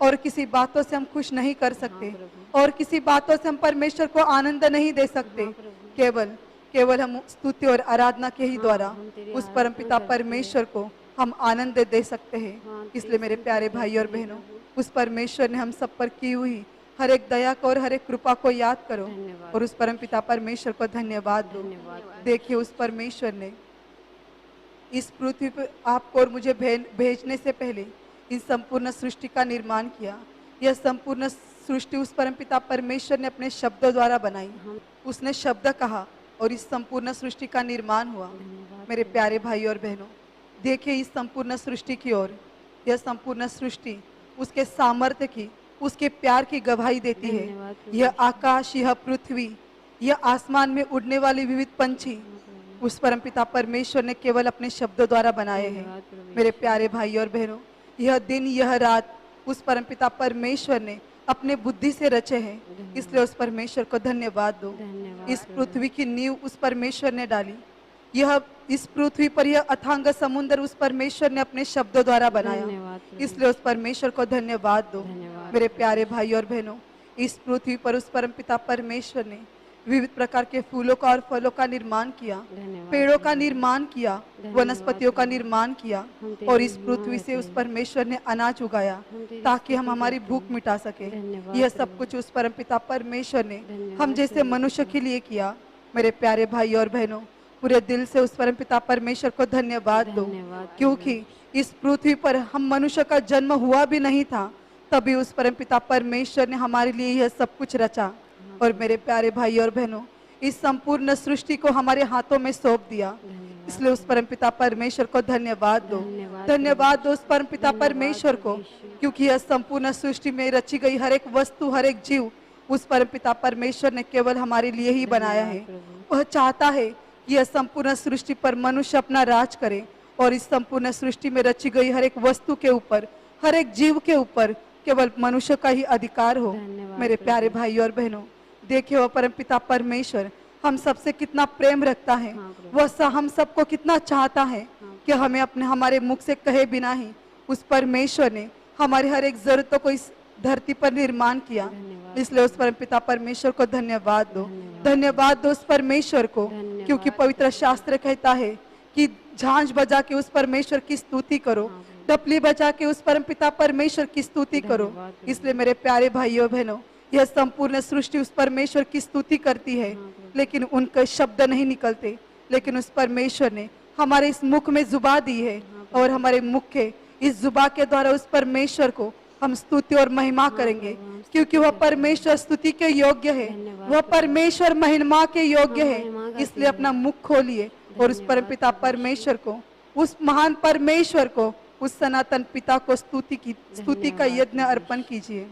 और किसी बातों से हम खुश नहीं कर सकते, और किसी बातों से हम परमेश्वर को आनंद नहीं दे सकते। केवल केवल हम स्तुति और आराधना के ही द्वारा उस परमपिता परमेश्वर को हम आनंद दे सकते हैं। इसलिए मेरे प्यारे भाई और बहनों, उस परमेश्वर ने हम सब पर की हुई हर एक दया को और हर एक कृपा को याद करो और उस परमपिता परमेश्वर को धन्यवाद दो। देखिए, उस परमेश्वर ने इस पृथ्वी पर आपको और मुझे भेजने से पहले इस संपूर्ण सृष्टि का निर्माण किया। यह संपूर्ण सृष्टि उस परमपिता परमेश्वर ने अपने शब्दों द्वारा बनाई। उसने शब्द कहा और इस संपूर्ण सृष्टि का निर्माण हुआ। मेरे प्यारे भाई और बहनों, देखिए इस संपूर्ण सृष्टि की ओर। यह संपूर्ण सृष्टि उसके सामर्थ्य की, उसके प्यार की गवाही देती है। यह आकाश, यह पृथ्वी, यह आसमान में उड़ने वाले विविध पंछी उस परमपिता परमेश्वर ने केवल अपने शब्दों द्वारा बनाए हैं। मेरे प्यारे भाई और बहनों, यह दिन, यह रात उस परमपिता परमेश्वर ने अपने बुद्धि से रचे हैं। इसलिए उस परमेश्वर को धन्यवाद दो। इस पृथ्वी की नींव उस परमेश्वर ने डाली। यह इस पृथ्वी पर यह अथांग समुद्र उस परमेश्वर ने अपने शब्दों द्वारा बनाया। इसलिए उस परमेश्वर को धन्यवाद दो। मेरे प्यारे भाई और बहनों, इस पृथ्वी पर उस परमपिता परमेश्वर ने विविध प्रकार के फूलों का और फलों का निर्माण किया, पेड़ों का निर्माण किया, वनस्पतियों का निर्माण किया, और इस पृथ्वी से उस परमेश्वर ने अनाज उगाया ताकि हम हमारी भूख मिटा सके। यह सब कुछ उस परमपिता परमेश्वर ने हम जैसे मनुष्य के लिए किया। मेरे प्यारे भाई और बहनों, पूरे दिल से उस परमपिता परमेश्वर को धन्यवाद दो, क्योंकि इस पृथ्वी पर हम मनुष्य का जन्म हुआ भी नहीं था, तभी उस परमपिता परमेश्वर ने हमारे लिए यह सब कुछ रचा। और मेरे प्यारे भाई और बहनों, इस संपूर्ण सृष्टि को हमारे हाथों में सौंप दिया। इसलिए उस परमपिता परमेश्वर को धन्यवाद दो। धन्यवाद दो उस परमपिता परमेश्वर को, क्योंकि यह संपूर्ण सृष्टि में रची गई हर एक वस्तु, हर एक जीव उस परमपिता परमेश्वर ने केवल हमारे लिए ही बनाया है। वह चाहता है कि यह संपूर्ण सृष्टि पर मनुष्य अपना राज करे, और इस संपूर्ण सृष्टि में रची गई हर एक वस्तु के ऊपर, हर एक जीव के ऊपर केवल मनुष्य का ही अधिकार हो। मेरे प्यारे भाई और बहनों, देखिए वह परमपिता परमेश्वर हम सबसे कितना प्रेम रखता है। वह हम सबको कितना चाहता है कि हमें अपने हमारे मुख से कहे बिना ही उस परमेश्वर ने हमारी हर एक जरूरतों को इस धरती पर निर्माण किया। इसलिए उस परमपिता परमेश्वर को धन्यवाद दो। धन्यवाद दो उस परमेश्वर को, क्योंकि पवित्र शास्त्र कहता है कि झांझ बजा के उस परमेश्वर की स्तुति करो, डपली बजा के उस परमपिता परमेश्वर की स्तुति करो। इसलिए मेरे प्यारे भाइयों बहनों, यह संपूर्ण सृष्टि उस परमेश्वर की स्तुति करती है, लेकिन उनके शब्द नहीं निकलते। लेकिन उस परमेश्वर ने हमारे इस मुख में जुबा दी है, और हमारे मुख के इस जुबा के द्वारा उस परमेश्वर को हम स्तुति और महिमा करेंगे, क्योंकि वह परमेश्वर स्तुति के योग्य है, वह परमेश्वर महिमा के योग्य है। इसलिए अपना मुख खोलिए और उस परमपिता परमेश्वर को, उस महान परमेश्वर को, उस सनातन पिता को स्तुति का यज्ञ अर्पण कीजिए।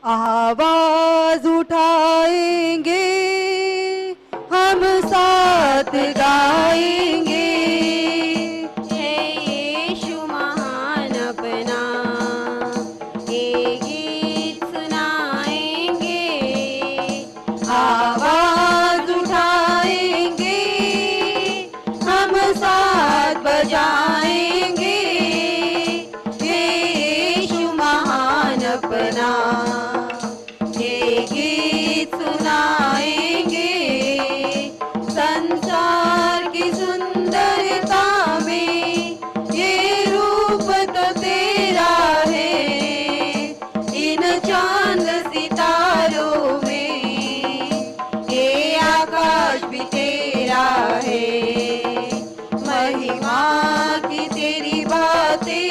आवाज उठाएंगे, हम साथ गाएंगे, हे यीशु महान अपना, ये गीत सुनाएंगे। आवाज उठाएंगे, हम साथ बजाएंगे, हे यीशु महान अपना, ये गीत सुनाएंगे। संसार की सुंदरता में ये रूप तो तेरा है, इन चांद सितारों में ये आकाश भी तेरा है। महिमा की तेरी बातें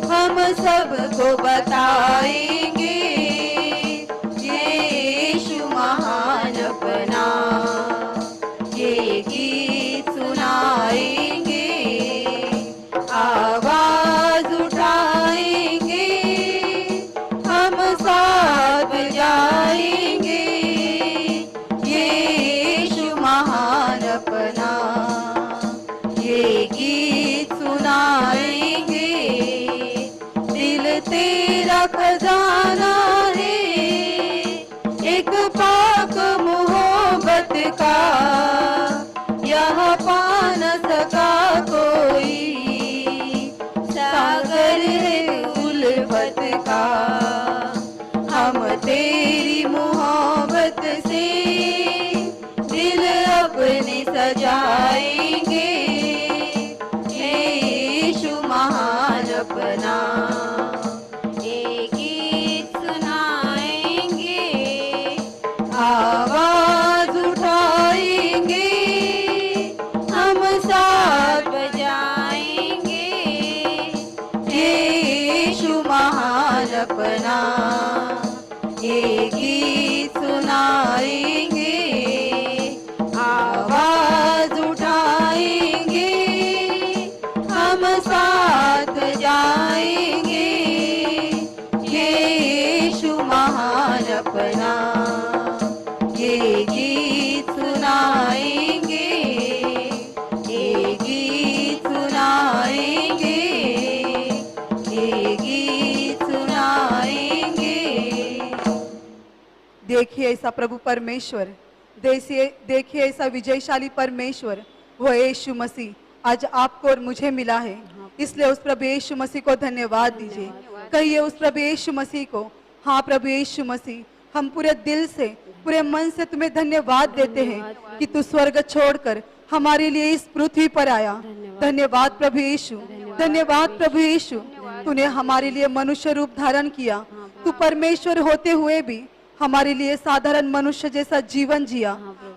हम सबको बताएंगे, यीशु महान अपना, ये गीत सुनाएंगे। आवाज उठाएंगे, हम साथ बजाएंगे, यीशु महान अपना, ये गीत सुनाएंगे। दिल तेरा खजाना है, एक पाक मोहब्बत का, यहाँ पा न सका कोई। सागर है का। हम तेरी मोहब्बत से दिल अपने सजाएंगे, हे यीशु महान अपना एक गीत सुनाएंगे, आवाज उठाएंगे, हम साथ बजाएंगे, हे यीशु महान अपना एक गीत सुनाएंगे, आवाज उठाएंगे, हम साथ जाएंगे, हे यीशु महान अपना ये गीत सुनाएंगे, ये गीत सुनाएंगे, ये गीत सुनाएंगे। देखिए ऐसा प्रभु परमेश्वर, देखिए ऐसा विजयशाली परमेश्वर वो यीशु मसीह आज आपको और मुझे मिला है। इसलिए उस प्रभु यीशु मसीह को धन्यवाद दीजिए। कहिए उस प्रभु यीशु मसीह को, हाँ प्रभु यीशु मसीह, हम पूरे दिल से पूरे मन से तुम्हें धन्यवाद देते हैं कि तू स्वर्ग छोड़कर हमारे लिए इस पृथ्वी पर आया। धन्यवाद प्रभु यीशु, धन्यवाद प्रभु यीशु, तूने हमारे लिए मनुष्य रूप धारण किया। तू परमेश्वर होते हुए भी हमारे लिए साधारण मनुष्य जैसा जीवन जिया।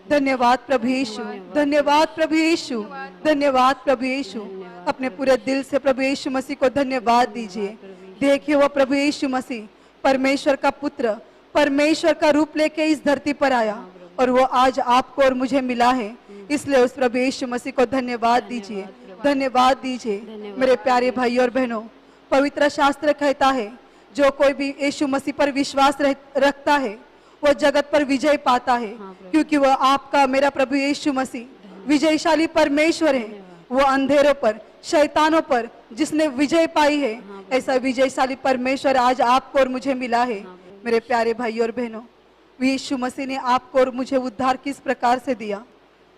धन्यवाद प्रभु यीशु, धन्यवाद प्रभु यीशु, धन्यवाद प्रभु यीशु। अपने पूरे दिल से प्रभु यीशु मसीह को धन्यवाद दीजिए। देखिए वो प्रभु यीशु मसीह परमेश्वर का पुत्र, परमेश्वर का रूप लेके इस धरती पर आया और वो आज आपको और मुझे मिला है। इसलिए उस प्रभु यीशु मसीह को धन्यवाद दीजिए, धन्यवाद दीजिए। मेरे प्यारे भाई और बहनों, पवित्र शास्त्र कहता है जो कोई भी यीशु मसीह पर विश्वास रखता है वो जगत पर विजय पाता है, क्योंकि वह आपका मेरा प्रभु यीशु मसीह विजयशाली परमेश्वर है। वो अंधेरों पर, शैतानों पर जिसने विजय पाई है, ऐसा विजयशाली परमेश्वर आज आपको और मुझे मिला है। मेरे प्यारे भाई और बहनों, यीशु मसीह ने आपको और मुझे उद्धार किस प्रकार से दिया।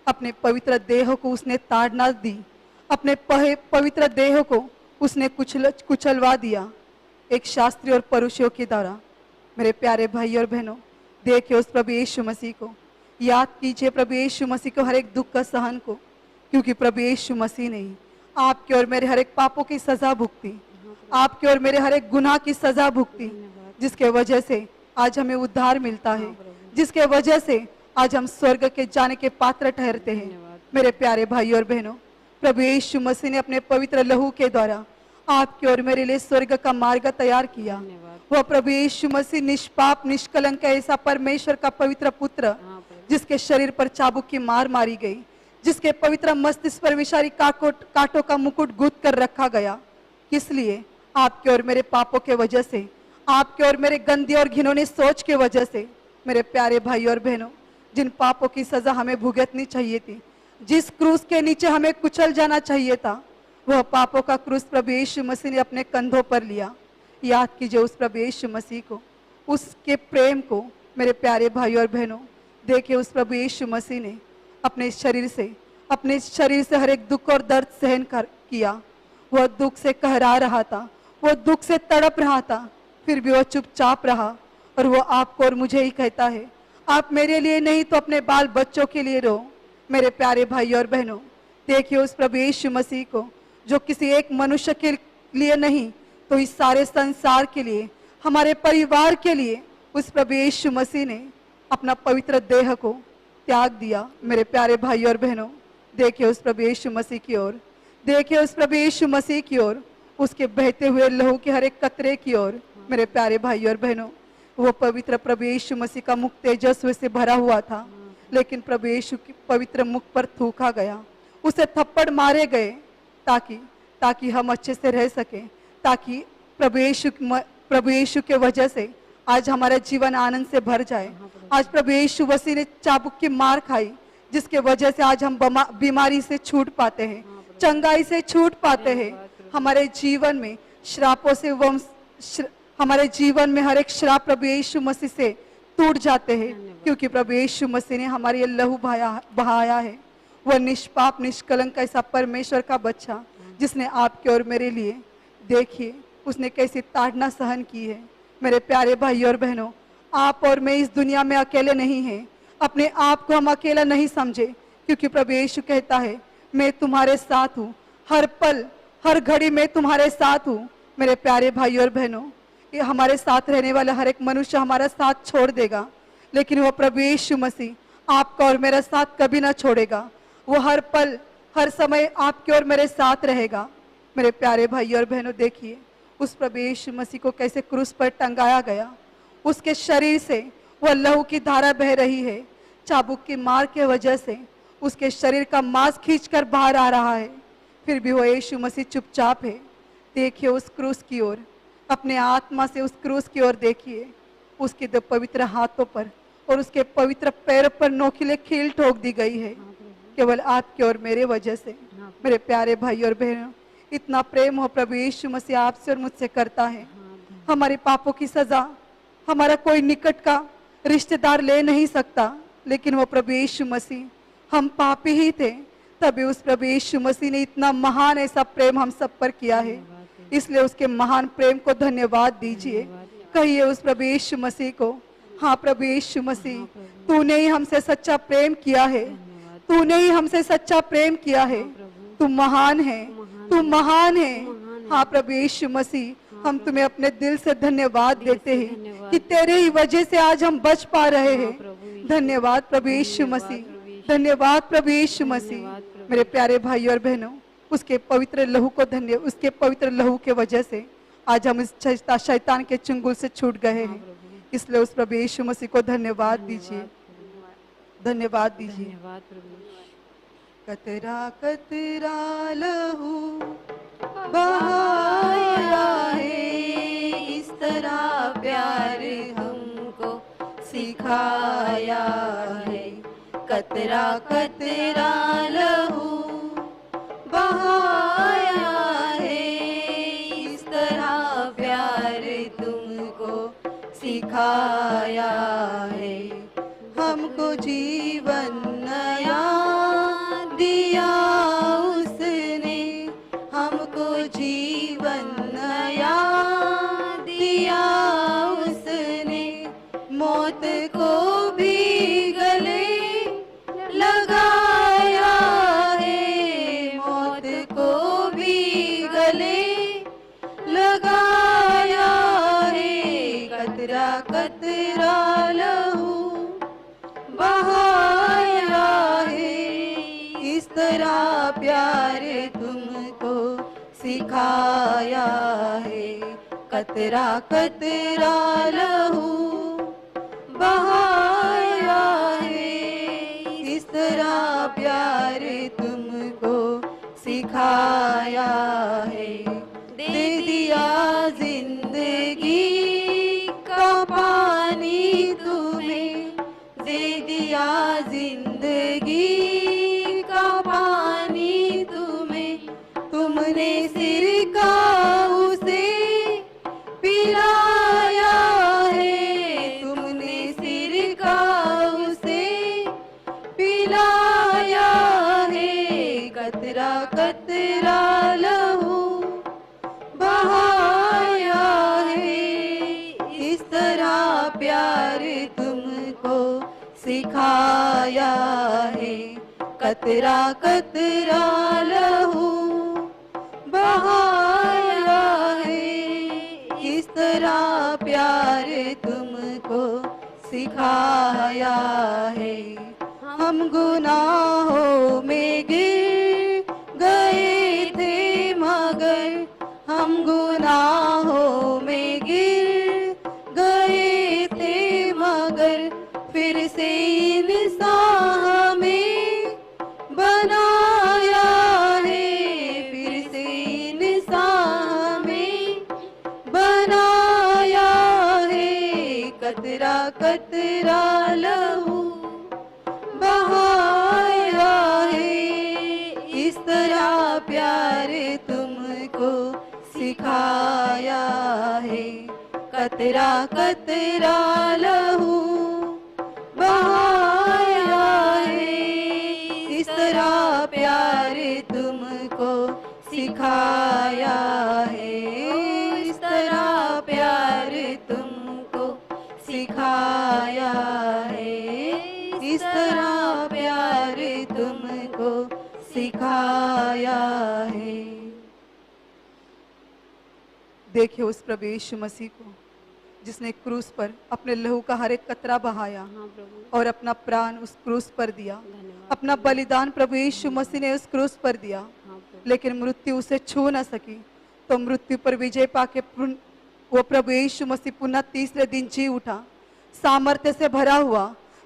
अपने पवित्र देह को उसने ताड़ना दी, अपने पवित्र देह को उसने कुचलवा दिया एक शास्त्री और परुषियों के द्वारा। मेरे प्यारे भाई और बहनों, देखिए उस प्रभु यीशु मसीह को, याद कीजिए प्रभु यीशु मसीह को, हर एक दुख का सहन को, क्योंकि प्रभु यीशु मसीह ने आपके और मेरे हर एक पापों की सजा भुगती, आपके और मेरे हर एक गुनाह की सजा भुगती, जिसके वजह से आज हमें उद्धार मिलता है, जिसके वजह से आज हम स्वर्ग के जाने के पात्र ठहरते हैं। मेरे प्यारे भाई और बहनों, प्रभु यीशु मसीह ने अपने पवित्र लहू के द्वारा आपके और मेरे लिए स्वर्ग का मार्ग तैयार किया। वह प्रभु यीशु मसीह निष्पाप निष्कलंक ऐसा परमेश्वर का पवित्र पुत्र, जिसके शरीर पर चाबुक की मार मारी गई, जिसके पवित्र मस्तिष्क पर विषारी कांटों का मुकुट गूंथ कर रखा गया। किस लिए? आपके और मेरे पापों के वजह से, आपके और मेरे गंदे और घिनौने सोच के वजह से। मेरे प्यारे भाई और बहनों, जिन पापों की सजा हमें भुगतनी चाहिए थी, जिस क्रूस के नीचे हमें कुचल जाना चाहिए था, वह पापों का क्रूस प्रभु यीशु मसीह ने अपने कंधों पर लिया। याद कीजिए उस प्रभु यीशु मसीह को, उसके प्रेम को। मेरे प्यारे भाई और बहनों, देखिए उस प्रभु यीशु मसीह ने अपने शरीर से हर एक दुख और दर्द सहन किया। वह दुख से कहरा रहा था, वह दुख से तड़प रहा था, फिर भी वह चुपचाप रहा। और वो आपको और मुझे ही कहता है, आप मेरे लिए नहीं तो अपने बाल बच्चों के लिए रो। मेरे प्यारे भाई और बहनों, देखिए उस प्रभु यीशु मसीह को, जो किसी एक मनुष्य के लिए नहीं तो इस सारे संसार के लिए, हमारे परिवार के लिए, उस प्रभु यीशु मसीह ने अपना पवित्र देह को त्याग दिया। मेरे प्यारे भाई और बहनों, देखिए उस प्रभु यीशु मसीह की ओर, देखिए उस प्रभु यीशु मसीह की ओर, उसके बहते हुए लहू के हर एक कतरे की ओर। मेरे प्यारे भाई और बहनों, वो पवित्र प्रभु यीशु मसीह का मुख तेजस्वी से भरा हुआ था, लेकिन प्रभु यीशु के पवित्र मुख पर थूका गया, उसे थप्पड़ मारे गए, ताकि हम अच्छे से रह सके, ताकि प्रभु यीशु के वजह से आज हमारा जीवन आनंद से भर जाए। आज प्रभु यीशु मसीह ने चाबुक की मार खाई, जिसके वजह से आज हम बीमारी से छूट पाते हैं, चंगाई से छूट पाते हैं। हमारे जीवन में श्रापों से हमारे जीवन में हर एक श्राप प्रभु यीशु मसीह से टूट जाते हैं, क्योंकि प्रभु यीशु मसीह ने हमारे लिए लहू बहाया है। वह निष्पाप निष्कलंक ऐसा परमेश्वर का बच्चा, जिसने आपके और मेरे लिए, देखिए उसने कैसी ताड़ना सहन की है। मेरे प्यारे भाई और बहनों, आप और मैं इस दुनिया में अकेले नहीं हैं। अपने आप को हम अकेला नहीं समझे, क्योंकि प्रभु यीशु कहता है मैं तुम्हारे साथ हूँ, हर पल हर घड़ी में तुम्हारे साथ हूँ। मेरे प्यारे भाई और बहनों, ये हमारे साथ रहने वाला हर एक मनुष्य हमारा साथ छोड़ देगा, लेकिन वो प्रभु यीशु मसीह आपका और मेरा साथ कभी ना छोड़ेगा। वो हर पल हर समय आपके और मेरे साथ रहेगा। मेरे प्यारे भाई और बहनों, देखिए उस प्रभु यीशु मसीह को कैसे क्रूस पर टंगाया गया। उसके शरीर से वह लहू की धारा बह रही है। चाबुक की मार के वजह से उसके शरीर का मांस खींचकर बाहर आ रहा है, फिर भी वो यीशु मसीह चुपचाप है। देखिए उस क्रूस की ओर, अपने आत्मा से उस क्रूस की ओर देखिए। उसके दो पवित्र हाथों पर और उसके पवित्र पैरों पर नोकीले कील ठोक दी गई है, केवल आपके और मेरे वजह से। मेरे प्यारे भाई और बहनों, इतना प्रेम हो प्रभु यीशु मसीह आपसे और मुझसे करता है। हमारे पापों की सजा हमारा कोई निकट का रिश्तेदार ले नहीं सकता, लेकिन वो प्रभु यीशु मसीह, हम पापी ही थे, तभी उस प्रभु यीशु मसीह ने इतना महान ऐसा प्रेम हम सब पर किया है। इसलिए उसके महान प्रेम को धन्यवाद दीजिए। कहिए उस प्रभु यीशु मसीह को, हाँ प्रभु यीशु मसीह, तूने ही हमसे सच्चा प्रेम किया है, तूने ही हमसे सच्चा प्रेम किया है। तू महान है, तू महान है। हाँ प्रभु यीशु मसीह, हम तुम्हें अपने दिल से धन्यवाद देते हैं कि तेरे ही वजह से आज हम बच पा रहे हैं। धन्यवाद प्रभु यीशु मसीह, धन्यवाद प्रभु यीशु मसीह। मेरे प्यारे भाई और बहनों, उसके पवित्र लहू को उसके पवित्र लहू के वजह से आज हम इस शैतान के चंगुल से छूट गए हैं। इसलिए उस प्रभु यीशु मसीह को धन्यवाद दीजिए, धन्यवाद दीजिए। कतरा कतरा लहू बहाया है, इस तरह प्यार हमको सिखाया है। कतरा कतरा लहू बहाया है, इस तरह प्यार तुमको सिखाया है। हमको जीवन नया दिया उसने, हमको जीवन नया दिया उसने। मौत को भी गले लगाया है, मौत को भी गले लगाया है। कतरा कतरा लहू बहाया है, इस तरह प्यार तुमको सिखाया है। कतरा कतरा लहू बहाया है, इस तरह प्यार तुमको सिखाया है। दे दिया जिंदगी का पानी तुम्हें, दे दिया जिंदगी का पानी तुम्हें। तुमने सिर का उसे पिलाया है, तुमने सिर का उसे पिलाया है। कतरा कतरा लहू बहाया है, इस तरह प्यार तुमको सिखाया है। कतरा कतरा लहू बहाया है, इस तरह प्यार तुमको सिखाया है। हम गुनाहों में गिर गए थे मगर, हम गुनाहों में गिर गए थे मगर, फिर से इंसान में बनाया है, फिर से इंसान में बनाया है। कतरा कतरा लहू बहाया है, इस तरह प्यार तुमको सिखाया है। कतरा कतरा लहू बहाया है, इस तरह प्यार तुमको सिखाया है। इस देखिए उस प्रभु यीशु मसीह को जिसने क्रूस पर अपने लहू का हर एक कतरा बहाया हाँ प्रभु, और अपना प्राण उस क्रूस पर दिया। धन्यवाद। अपना बलिदान प्रभु यीशु मसीह ने उस क्रूस पर दिया, हाँ प्रभु, लेकिन मृत्यु उसे छू न सकी। तो मृत्यु पर विजय पाके वो प्रभु यीशु मसीह पुनः तीसरे दिन जी उठा, सामर्थ्य से भरा हुआ,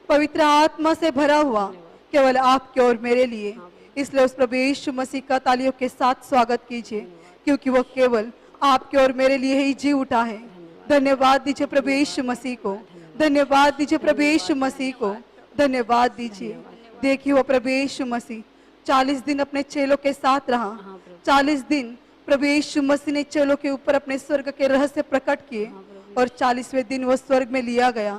पवित्र आत्मा से भरा हुआ, केवल आपके और मेरे लिए। इसलिए उस प्रभु यीशु मसीह का तालियों के साथ स्वागत कीजिए, क्योंकि वो केवल आपके और मेरे लिए ही जी उठा है। धन्यवाद दीजिए प्रभु यीशु मसीह को, धन्यवाद दीजिए प्रभु यीशु मसीह को, धन्यवाद दीजिए। देखिए वो प्रभु यीशु मसीह 40 दिन अपने चेलों के साथ रहा। 40 दिन प्रभु यीशु मसीह ने चेलों के ऊपर अपने स्वर्ग के रहस्य प्रकट किए और 40वें दिन वो स्वर्ग में लिया गया।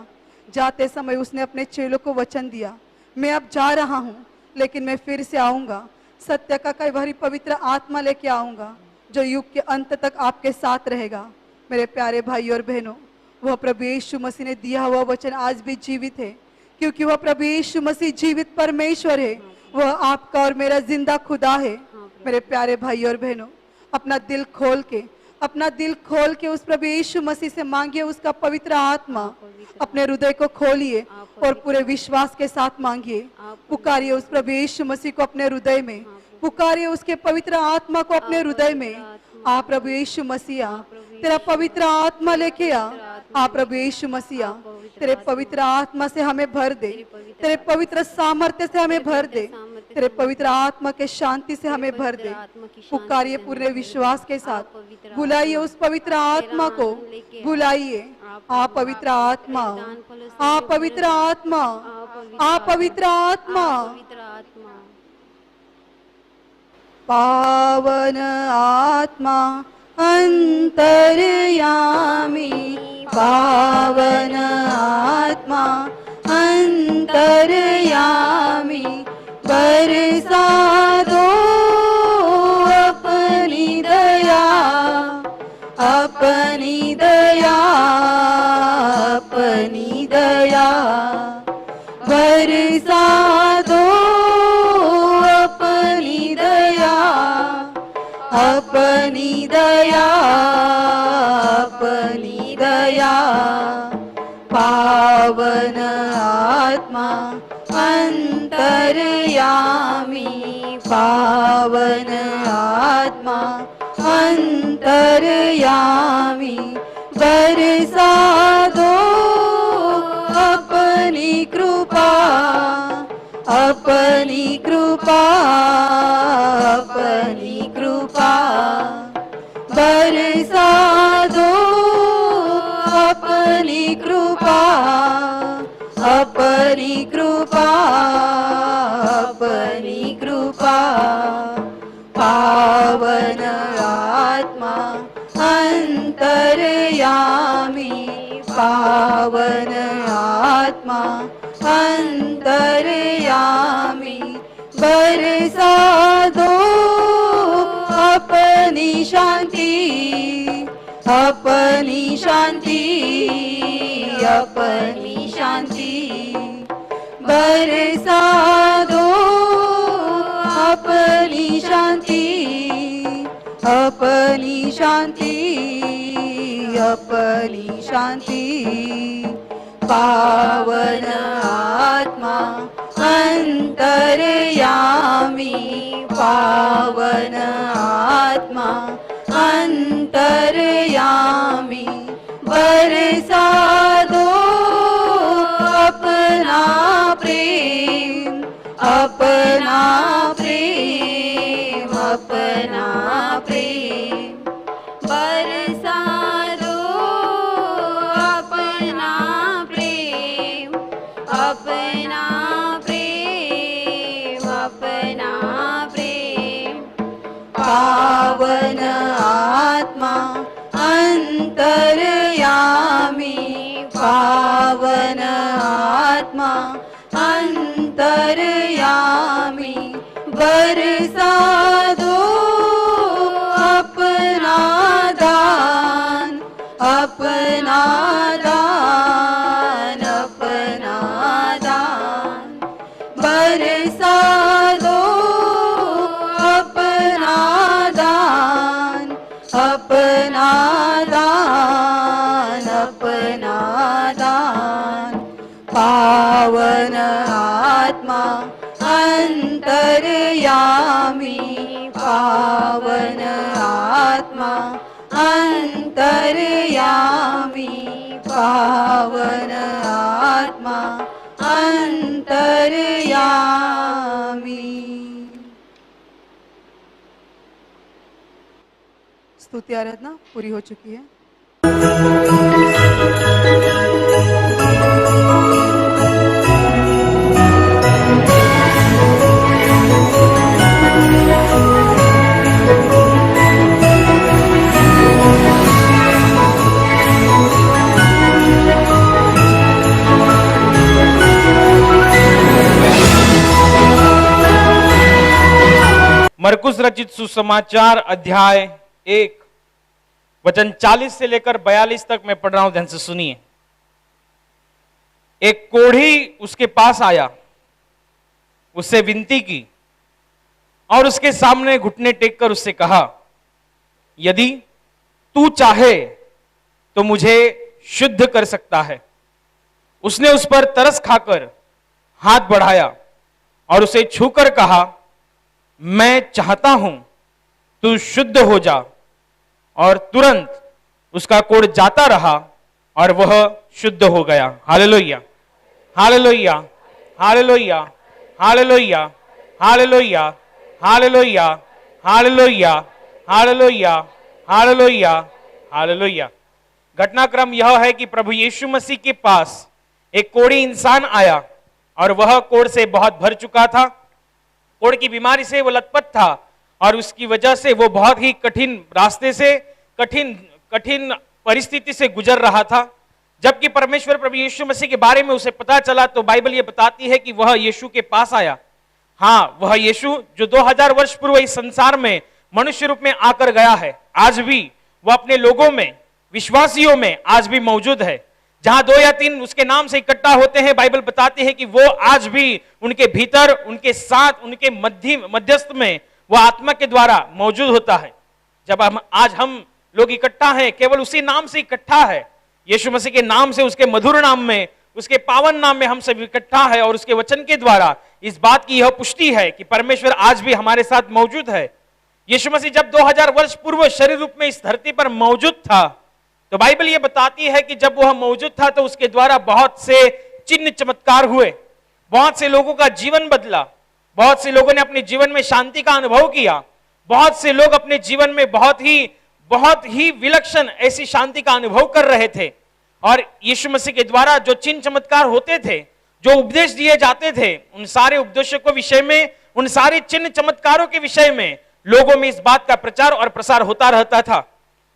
जाते समय उसने अपने चेलों को वचन दिया, मैं अब जा रहा हूँ, लेकिन मैं फिर से आऊंगा, सत्य का कई भरी पवित्र आत्मा लेके आऊंगा जो युग के अंत तक आपके साथ रहेगा। मेरे प्यारे भाई और बहनों, वह प्रभु यीशु मसीह ने दिया हुआ वचन आज भी जीवित है, क्योंकि वह प्रभु यीशु मसीह जीवित परमेश्वर है। वह आपका और मेरा जिंदा खुदा है। मेरे प्यारे भाई और बहनों, अपना दिल खोल के उस प्रभु यीशु मसीह से मांगिए उसका पवित्र आत्मा। अपने हृदय को खोलिए और पूरे विश्वास के साथ मांगिए। पुकारिए उस प्रभु यीशु मसीह को अपने हृदय में, पुकारिए उसके पवित्र आत्मा को अपने हृदय में। आ प्रभु यीशु मसीहा, तेरा पवित्र आत्मा लेके आ प्रभु यीशु मसीहा, तेरे पवित्र आत्मा से हमें भर दे, तेरे पवित्र सामर्थ्य से हमें भर दे, तेरे पवित्र आत्मा के शांति से हमें भर दे। पुकारिए पूरे विश्वास के साथ, बुलाइए उस पवित्र आत्मा को, बुलाइए। आ पवित्र आत्मा, आ पवित्र आत्मा, आ पवित्र आत्मा, पावन आत्मा अंतर्यामी, पावन आत्मा अंतर्यामी, बरसा दो अपनी दया, अपनी दया, अपनी दया, बरसा दो अपनी दया, अपनी दया, अपनी दया। पावन आत्मा अंतर्यामी, पावन आत्मा अंतर्यामी, बरसा दो अपनी कृपा, अपनी कृपा, अपनी कृपा, बरसा दो अपनी कृपा, अपनी कृपा, अपनी कृपा। पावन आत्मा अंतर्यामी, पावन आत्मा अंतर्यामी, बरसा दो अपनी शांति, अपनी शांति, अपनी शांति, बरसा दो अपनी शांति, अपनी शांति, अपनी शांति। पावन आत्मा अंतर्यामी, पावन आत्मा अंतर्यामी, बरसा दो अपना प्रेम, अपना प्रेम, अपना प्रेम, बरसा दो अपना प्रेम, अपना प्रेम, अपना प्रेम। पावन आत्मा अंतर्यामी, पावन आत्मा अंतर्यामी, बरसा दो अपना दान, अपना दान, अपना दान, बरसा दो अपना दान, अपना दान। पावन आत्मा अंतर्यामी, पावन आत्मा अंतर्यामी, पावन आत्मा अंतर्यामी। स्तुति आराधना पूरी हो चुकी है। मरकुस रचित सुसमाचार अध्याय 1 वचन 40 से लेकर 42 तक मैं पढ़ रहा हूं, ध्यान से सुनिए। एक कोढ़ी उसके पास आया, उससे विनती की और उसके सामने घुटने टेककर उससे कहा, यदि तू चाहे तो मुझे शुद्ध कर सकता है। उसने उस पर तरस खाकर हाथ बढ़ाया और उसे छूकर कहा, मैं चाहता हूं तू शुद्ध हो जा। और तुरंत उसका कोढ़ जाता रहा और वह शुद्ध हो गया। Hallelujah, hallelujah, hallelujah, hallelujah, hallelujah, hallelujah, hallelujah, hallelujah, hallelujah, hallelujah. घटनाक्रम यह है कि प्रभु यीशु मसीह के पास एक कोढ़ी इंसान आया और वह कोढ़ से बहुत भर चुका था। कोढ़ की बीमारी से वो लथपथ था और उसकी वजह से वो बहुत ही कठिन रास्ते से, कठिन परिस्थिति से गुजर रहा था। जबकि परमेश्वर प्रभु यीशु मसीह के बारे में उसे पता चला तो बाइबल ये बताती है कि वह यीशु के पास आया। हाँ, वह यीशु जो 2000 वर्ष पूर्व इस संसार में मनुष्य रूप में आकर गया है, आज भी वह अपने लोगों में, विश्वासियों में आज भी मौजूद है। जहां 2 या 3 उसके नाम से इकट्ठा होते हैं, बाइबल बताती है कि वो आज भी उनके भीतर, उनके साथ, उनके मध्यस्थ में वो आत्मा के द्वारा मौजूद होता है। जब आज हम लोग इकट्ठा हैं, केवल उसी नाम से इकट्ठा है, यीशु मसीह के नाम से, उसके मधुर नाम में, उसके पावन नाम में हम सब इकट्ठा है। और उसके वचन के द्वारा इस बात की यह पुष्टि है कि परमेश्वर आज भी हमारे साथ मौजूद है। यीशु मसीह जब 2000 वर्ष पूर्व शरीर रूप में इस धरती पर मौजूद था तो बाइबल यह बताती है कि जब वह मौजूद था तो उसके द्वारा बहुत से चिन्ह चमत्कार हुए, बहुत से लोगों का जीवन बदला, बहुत से लोगों ने अपने जीवन में शांति का अनुभव किया, बहुत से लोग अपने जीवन में बहुत ही विलक्षण ऐसी शांति का अनुभव कर रहे थे। और यीशु मसीह के द्वारा जो चिन्ह चमत्कार होते थे, जो उपदेश दिए जाते थे, उन सारे उपदेशों के विषय में, उन सारे चिन्ह चमत्कारों के विषय में लोगों में इस बात का प्रचार और प्रसार होता रहता था।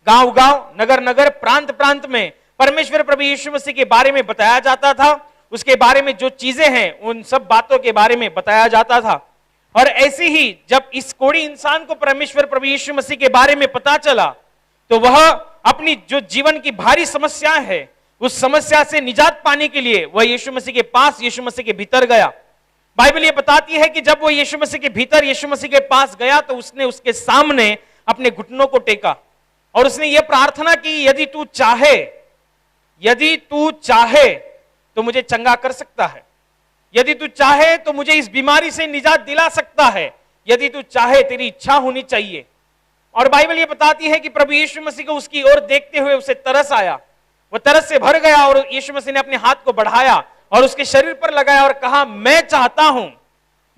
गांव गांव, नगर नगर, प्रांत प्रांत में परमेश्वर प्रभु यीशु मसीह के बारे में बताया जाता था। उसके बारे में जो चीजें हैं उन सब बातों के बारे में बताया जाता था। और ऐसे ही जब इस कोढ़ी इंसान को परमेश्वर प्रभु यीशु मसीह के बारे में पता चला तो वह अपनी जो जीवन की भारी समस्या है, उस समस्या से निजात पाने के लिए वह यीशु मसीह के पास, यीशु मसीह के भीतर गया। बाइबल ये बताती है कि जब वो यीशु मसीह के भीतर, यीशु मसीह के पास गया तो उसने उसके सामने अपने घुटनों को टेका और उसने ये प्रार्थना की, यदि तू चाहे तो मुझे चंगा कर सकता है, यदि तू चाहे तो मुझे इस बीमारी से निजात दिला सकता है, यदि तू चाहे, तेरी इच्छा होनी चाहिए। और बाइबल ये बताती है कि प्रभु यीशु मसीह को उसकी ओर देखते हुए उसे तरस आया, वो तरस से भर गया और यीशु मसीह ने अपने हाथ को बढ़ाया और उसके शरीर पर लगाया और कहा, मैं चाहता हूं,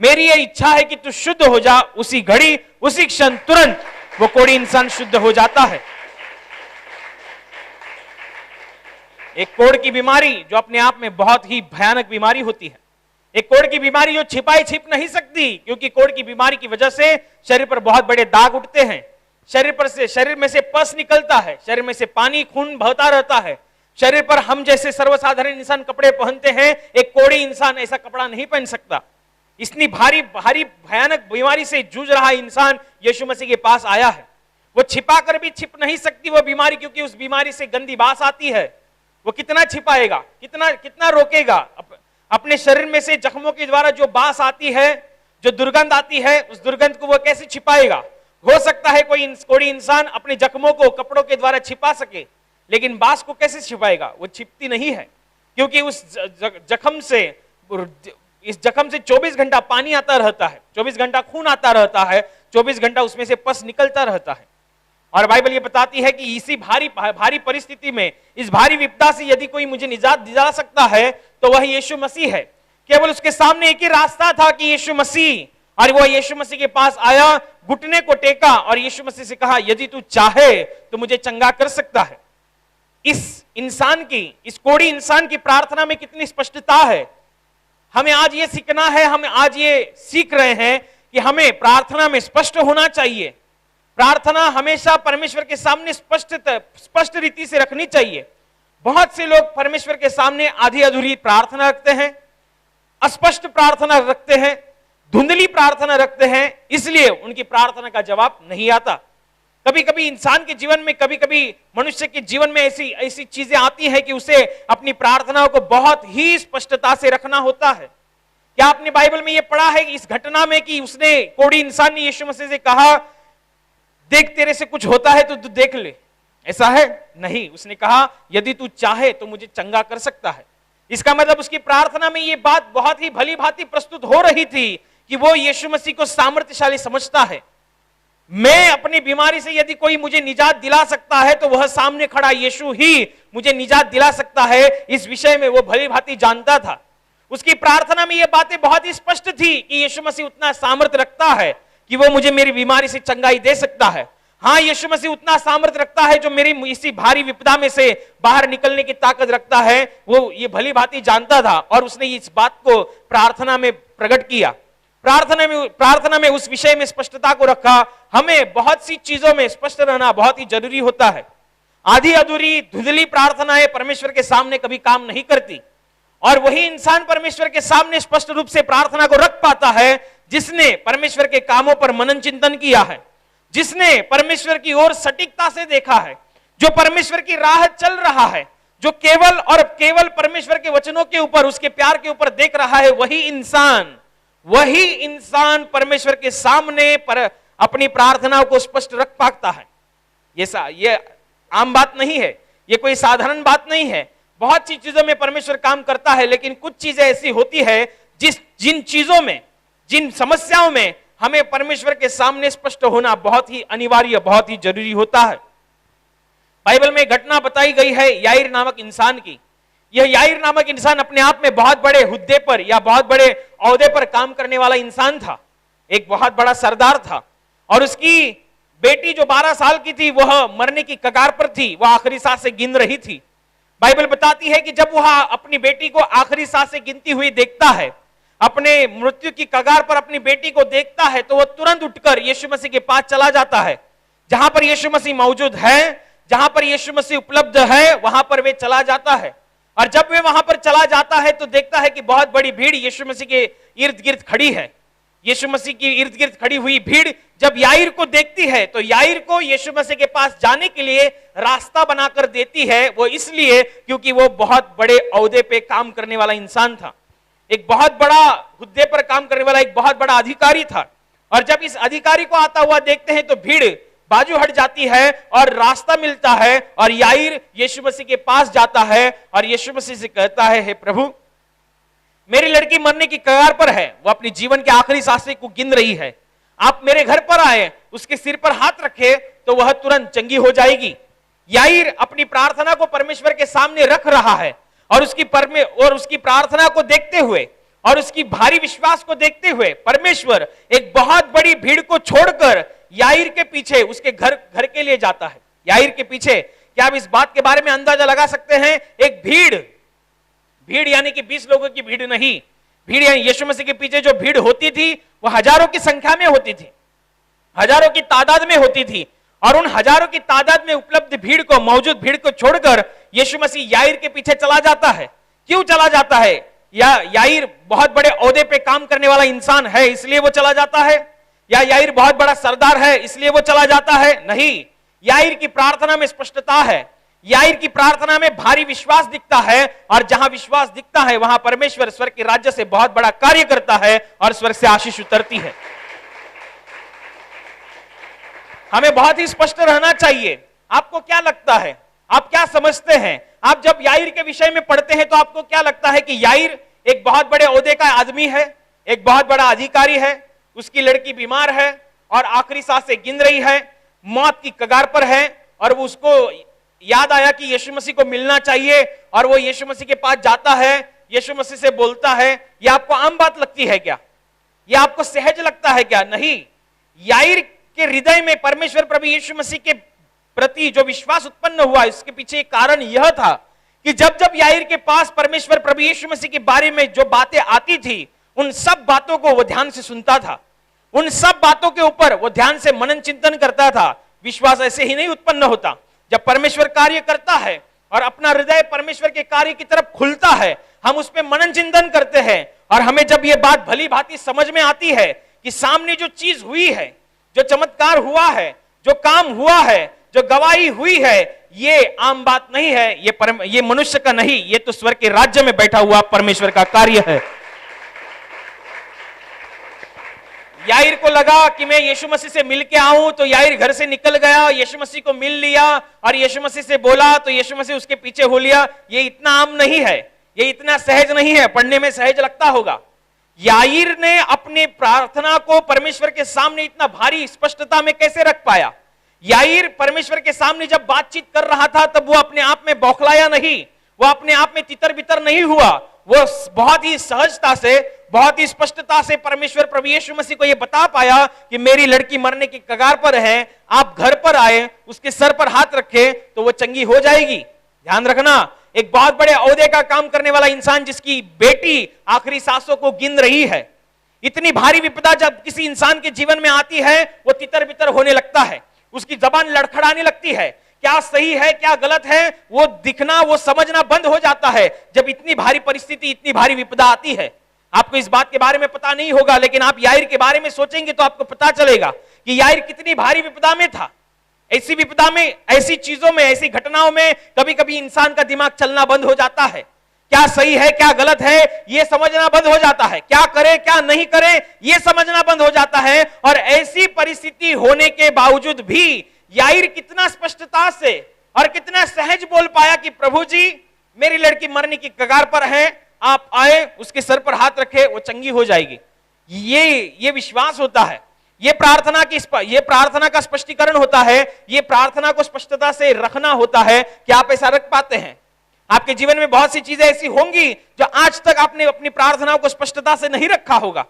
मेरी ये इच्छा है कि तू शुद्ध हो जा। उसी घड़ी, उसी क्षण, तुरंत वो कोढ़ी इंसान शुद्ध हो जाता है। एक कोढ़ की बीमारी जो अपने आप में बहुत ही भयानक बीमारी होती है, एक कोढ़ की बीमारी जो छिप नहीं सकती, क्योंकि कोढ़ की बीमारी की वजह से शरीर पर बहुत बड़े दाग उठते हैं, शरीर में से पस निकलता है, शरीर में से पानी, खून बहता रहता है। शरीर पर हम जैसे सर्वसाधारण इंसान कपड़े पहनते हैं, एक कोढ़ी इंसान ऐसा कपड़ा नहीं पहन सकता। इतनी भारी भयानक बीमारी से जूझ रहा इंसान यीशु मसीह के पास आया है। वो छिपा कर भी छिप नहीं सकती वो बीमारी, क्योंकि उस बीमारी से गंदी बास आती है। वो कितना छिपाएगा, कितना रोकेगा? अपने शरीर में से जख्मों के द्वारा जो बास आती है, जो दुर्गंध आती है, उस दुर्गंध को वो कैसे छिपाएगा? हो सकता है कोई इंसान अपने जख्मों को कपड़ों के द्वारा छिपा सके, लेकिन बांस को कैसे छिपाएगा? वो छिपती नहीं है, क्योंकि उस जख्म से, इस जख्म से 24 घंटा पानी आता रहता है, 24 घंटा खून आता रहता है, 24 घंटा उसमें से पस निकलता रहता है। और बाइबल ये बताती है कि इसी भारी परिस्थिति में, इस भारी विपदा से यदि कोई मुझे निजात दिला सकता है तो वह यीशु मसीह है। केवल उसके सामने एक ही रास्ता था कि यीशु मसीह, और वो यीशु मसीह के पास आया, घुटने को टेका और यीशु मसीह से कहा, यदि तू चाहे तो मुझे चंगा कर सकता है। इस इंसान की, इस कोढ़ी इंसान की प्रार्थना में कितनी स्पष्टता है। हमें आज ये सीखना है, हम आज ये सीख रहे हैं कि हमें प्रार्थना में स्पष्ट होना चाहिए। प्रार्थना हमेशा परमेश्वर के सामने स्पष्ट रीति से रखनी चाहिए। बहुत से लोग परमेश्वर के सामने आधी अधूरी प्रार्थना रखते हैं, अस्पष्ट प्रार्थना रखते हैं, धुंधली प्रार्थना रखते हैं, इसलिए उनकी प्रार्थना का जवाब नहीं आता। कभी कभी इंसान के जीवन में, कभी कभी मनुष्य के जीवन में ऐसी ऐसी चीजें आती हैं कि उसे अपनी प्रार्थनाओं को बहुत ही स्पष्टता से रखना होता है। क्या आपने बाइबल में यह पढ़ा है कि इस घटना में कि उसने, कोढ़ी इंसान ने यीशु मसीह से कहा, देख तेरे से कुछ होता है तो तू देख ले, ऐसा है? नहीं, उसने कहा यदि तू चाहे तो मुझे चंगा कर सकता है। इसका मतलब उसकी प्रार्थना में यह बात बहुत ही भली भांति प्रस्तुत हो रही थी कि वो यीशु मसीह को सामर्थ्यशाली समझता है। मैं अपनी बीमारी से यदि कोई मुझे निजात दिला सकता है तो वह सामने खड़ा यीशु ही मुझे निजात दिला सकता है, इस विषय में वो भली भांति जानता था। उसकी प्रार्थना में ये बातें बहुत ही स्पष्ट थी कि यीशु मसीह उतना सामर्थ्य रखता है कि वो मुझे मेरी बीमारी से चंगाई दे सकता है। हाँ, यीशु मसीह उतना सामर्थ्य रखता है जो मेरी इसी भारी विपदा में से बाहर निकलने की ताकत रखता है। वो ये भली भांति जानता था और उसने इस बात को प्रार्थना में प्रकट किया। प्रार्थना में उस विषय में स्पष्टता को रखा। हमें बहुत सी चीजों में स्पष्ट रहना बहुत ही जरूरी होता है। आधी अधूरी धुंधली प्रार्थनाएं परमेश्वर के सामने कभी काम नहीं करती, और वही इंसान परमेश्वर के सामने स्पष्ट रूप से प्रार्थना को रख पाता है जिसने परमेश्वर के कामों पर मनन चिंतन किया है, जिसने परमेश्वर की ओर सटीकता से देखा है, जो परमेश्वर की राह चल रहा है, जो केवल और केवल परमेश्वर के वचनों के ऊपर, उसके प्यार के ऊपर देख रहा है। वही इंसान परमेश्वर के सामने पर अपनी प्रार्थनाओं को स्पष्ट रख पाता है। ये आम बात नहीं है, ये कोई साधारण बात नहीं है। बहुत सी चीजों में परमेश्वर काम करता है, लेकिन कुछ चीजें ऐसी होती है जिन चीजों में, जिन समस्याओं में हमें परमेश्वर के सामने स्पष्ट होना बहुत ही अनिवार्य, बहुत ही जरूरी होता है। बाइबल में घटना बताई गई है याईर नामक इंसान की। यह याईर नामक इंसान अपने आप में बहुत बड़े हुद्दे पर या बहुत बड़े ओहदे पर काम करने वाला इंसान था, एक बहुत बड़ा सरदार था, और उसकी बेटी जो 12 साल की थी वह मरने की कगार पर थी, वह आखिरी सांसें गिन रही थी। बाइबल बताती है कि जब वह अपनी बेटी को आखिरी सांसें गिनती हुई देखता है, अपने मृत्यु की कगार पर अपनी बेटी को देखता है, तो वह तुरंत उठकर यीशु मसीह के पास चला जाता है। जहां पर यीशु मसीह मौजूद है, जहां पर यीशु मसीह उपलब्ध है, वहां पर वे चला जाता है। और जब वे वहां पर चला जाता है तो देखता है कि बहुत बड़ी भीड़ यीशु मसीह के इर्द गिर्द खड़ी है। यीशु मसीह की इर्द गिर्द खड़ी हुई भीड़ जब याईर को देखती है तो याईर को यीशु मसीह के पास जाने के लिए रास्ता बनाकर देती है। वो इसलिए क्योंकि वो बहुत बड़े ओहदे पे काम करने वाला इंसान था, एक बहुत बड़ा हुद्दे पर काम करने वाला एक बहुत बड़ा अधिकारी था। और जब इस अधिकारी को आता हुआ देखते हैं तो भीड़ बाजू हट जाती है और रास्ता मिलता है, और याईर यीशु मसीह के पास जाता है और यीशु मसीह से कहता है, हे प्रभु, मेरी लड़की मरने की कगार पर है, वो अपनी जीवन के आखिरी सांसें को गिन रही है, आप मेरे घर पर आए, उसके सिर पर हाथ रखे तो वह तुरंत चंगी हो जाएगी। याईर अपनी प्रार्थना को परमेश्वर के सामने रख रहा है, और उसकी प्रार्थना को देखते हुए और उसकी भारी विश्वास को देखते हुए परमेश्वर एक बहुत बड़ी भीड़ को छोड़कर याईर के पीछे उसके घर के लिए जाता है। याईर के पीछे, क्या आप इस बात के बारे में अंदाजा लगा सकते हैं? एक भीड़ यानी कि 20 लोगों की भीड़ नहीं, भीड़ यानी यीशु मसीह के पीछे जो भीड़ होती थी वह हजारों की संख्या में होती थी, हजारों की तादाद में होती थी। और उन हजारों की तादाद में उपलब्ध भीड़ को, मौजूद भीड़ को छोड़कर यीशु मसीह याईर के पीछे चला जाता है। क्यों चला जाता है? या याईर बहुत बड़े ओहदे पे काम करने वाला इंसान है इसलिए वो चला जाता है, या याईर बहुत बड़ा सरदार है इसलिए वो चला जाता है? नहीं, याईर की प्रार्थना में स्पष्टता है, याईर की प्रार्थना में भारी विश्वास दिखता है, और जहां विश्वास दिखता है वहां परमेश्वर स्वर्ग के राज्य से बहुत बड़ा कार्य करता है और स्वर्ग से आशीष उतरती है। हमें बहुत ही स्पष्ट रहना चाहिए। आपको क्या लगता है आप क्या समझते हैं? आप जब याईर के विषय में पढ़ते हैं तो आपको क्या लगता है कि याईर एक बहुत बड़े ओहदे का आदमी है, एक बहुत बड़ा अधिकारी है, उसकी लड़की बीमार है और आखिरी सांसें गिन रही है, मौत की कगार पर है, और वो उसको याद आया कि यीशु मसीह को मिलना चाहिए और वो यीशु मसीह के पास जाता है, यीशु मसीह से बोलता है। ये आपको आम बात लगती है क्या? ये आपको सहज लगता है क्या? नहीं। याईर के हृदय में परमेश्वर प्रभु यीशु मसीह के प्रति जो विश्वास उत्पन्न हुआ, इसके पीछे एक कारण यह था कि जब जब याईर के पास परमेश्वर प्रभु यीशु मसीह के बारे में जो बातें आती थी, उन सब बातों को वो ध्यान से सुनता था, उन सब बातों के ऊपर वो ध्यान से मनन चिंतन करता था। विश्वास ऐसे ही नहीं उत्पन्न होता। जब परमेश्वर कार्य करता है और अपना हृदय परमेश्वर के कार्य की तरफ खुलता है, हम उस पर मनन चिंतन करते हैं, और हमें जब यह बात भली भांति समझ में आती है कि सामने जो चीज हुई है, जो चमत्कार हुआ है, जो काम हुआ है, जो गवाही हुई है, ये आम बात नहीं है, ये मनुष्य का नहीं, ये तो स्वर्ग के राज्य में बैठा हुआ परमेश्वर का कार्य है। याईर को लगा कि मैं यीशु मसीह से मिल के आऊं, तो याईर घर से निकल गया, यीशु मसीह को मिल लिया और यीशु मसीह से बोला, तो यीशु मसीह उसके पीछे हो लिया। ये इतना आम नहीं है, ये इतना सहज नहीं है। पढ़ने में सहज लगता होगा। याईर ने अपनी प्रार्थना को परमेश्वर के सामने इतना भारी स्पष्टता में कैसे रख पाया? याईर परमेश्वर के सामने जब बातचीत कर रहा था तब वो अपने आप में बौखलाया नहीं, वो अपने आप में तितर बितर नहीं हुआ। वो बहुत ही सहजता से, बहुत ही स्पष्टता से परमेश्वर प्रभु यीशु मसीह को यह बता पाया कि मेरी लड़की मरने की कगार पर है, आप घर पर आए, उसके सर पर हाथ रखे तो वो चंगी हो जाएगी। ध्यान रखना, एक बहुत बड़े ओहदे का काम करने वाला इंसान जिसकी बेटी आखिरी सांसों को गिन रही है, इतनी भारी विपदा जब किसी इंसान के जीवन में आती है, वो तितर बितर होने लगता है, उसकी जबान लड़खड़ाने लगती है। क्या सही है, क्या गलत है, वो दिखना, वो समझना बंद हो जाता है जब इतनी भारी परिस्थिति, इतनी भारी विपदा आती है। आपको इस बात के बारे में पता नहीं होगा, लेकिन आप याईर के बारे में सोचेंगे तो आपको पता चलेगा कि याईर कितनी भारी विपदा में था। ऐसी विपदा में, ऐसी चीजों में, ऐसी घटनाओं में कभी कभी इंसान का दिमाग चलना बंद हो जाता है। क्या सही है, क्या गलत है, यह समझना बंद हो जाता है। क्या करे, क्या नहीं करे, यह समझना बंद हो जाता है। और ऐसी परिस्थिति होने के बावजूद भी याईर कितना स्पष्टता से और कितना सहज बोल पाया कि प्रभु जी, मेरी लड़की मरने की कगार पर है, आप आए, उसके सर पर हाथ रखे, वो चंगी हो जाएगी। ये विश्वास होता है, ये प्रार्थना का स्पष्टीकरण होता है, ये प्रार्थना को स्पष्टता से रखना होता है कि आप ऐसा रख पाते हैं। आपके जीवन में बहुत सी चीजें ऐसी होंगी जो आज तक आपने अपनी प्रार्थनाओं को स्पष्टता से नहीं रखा होगा।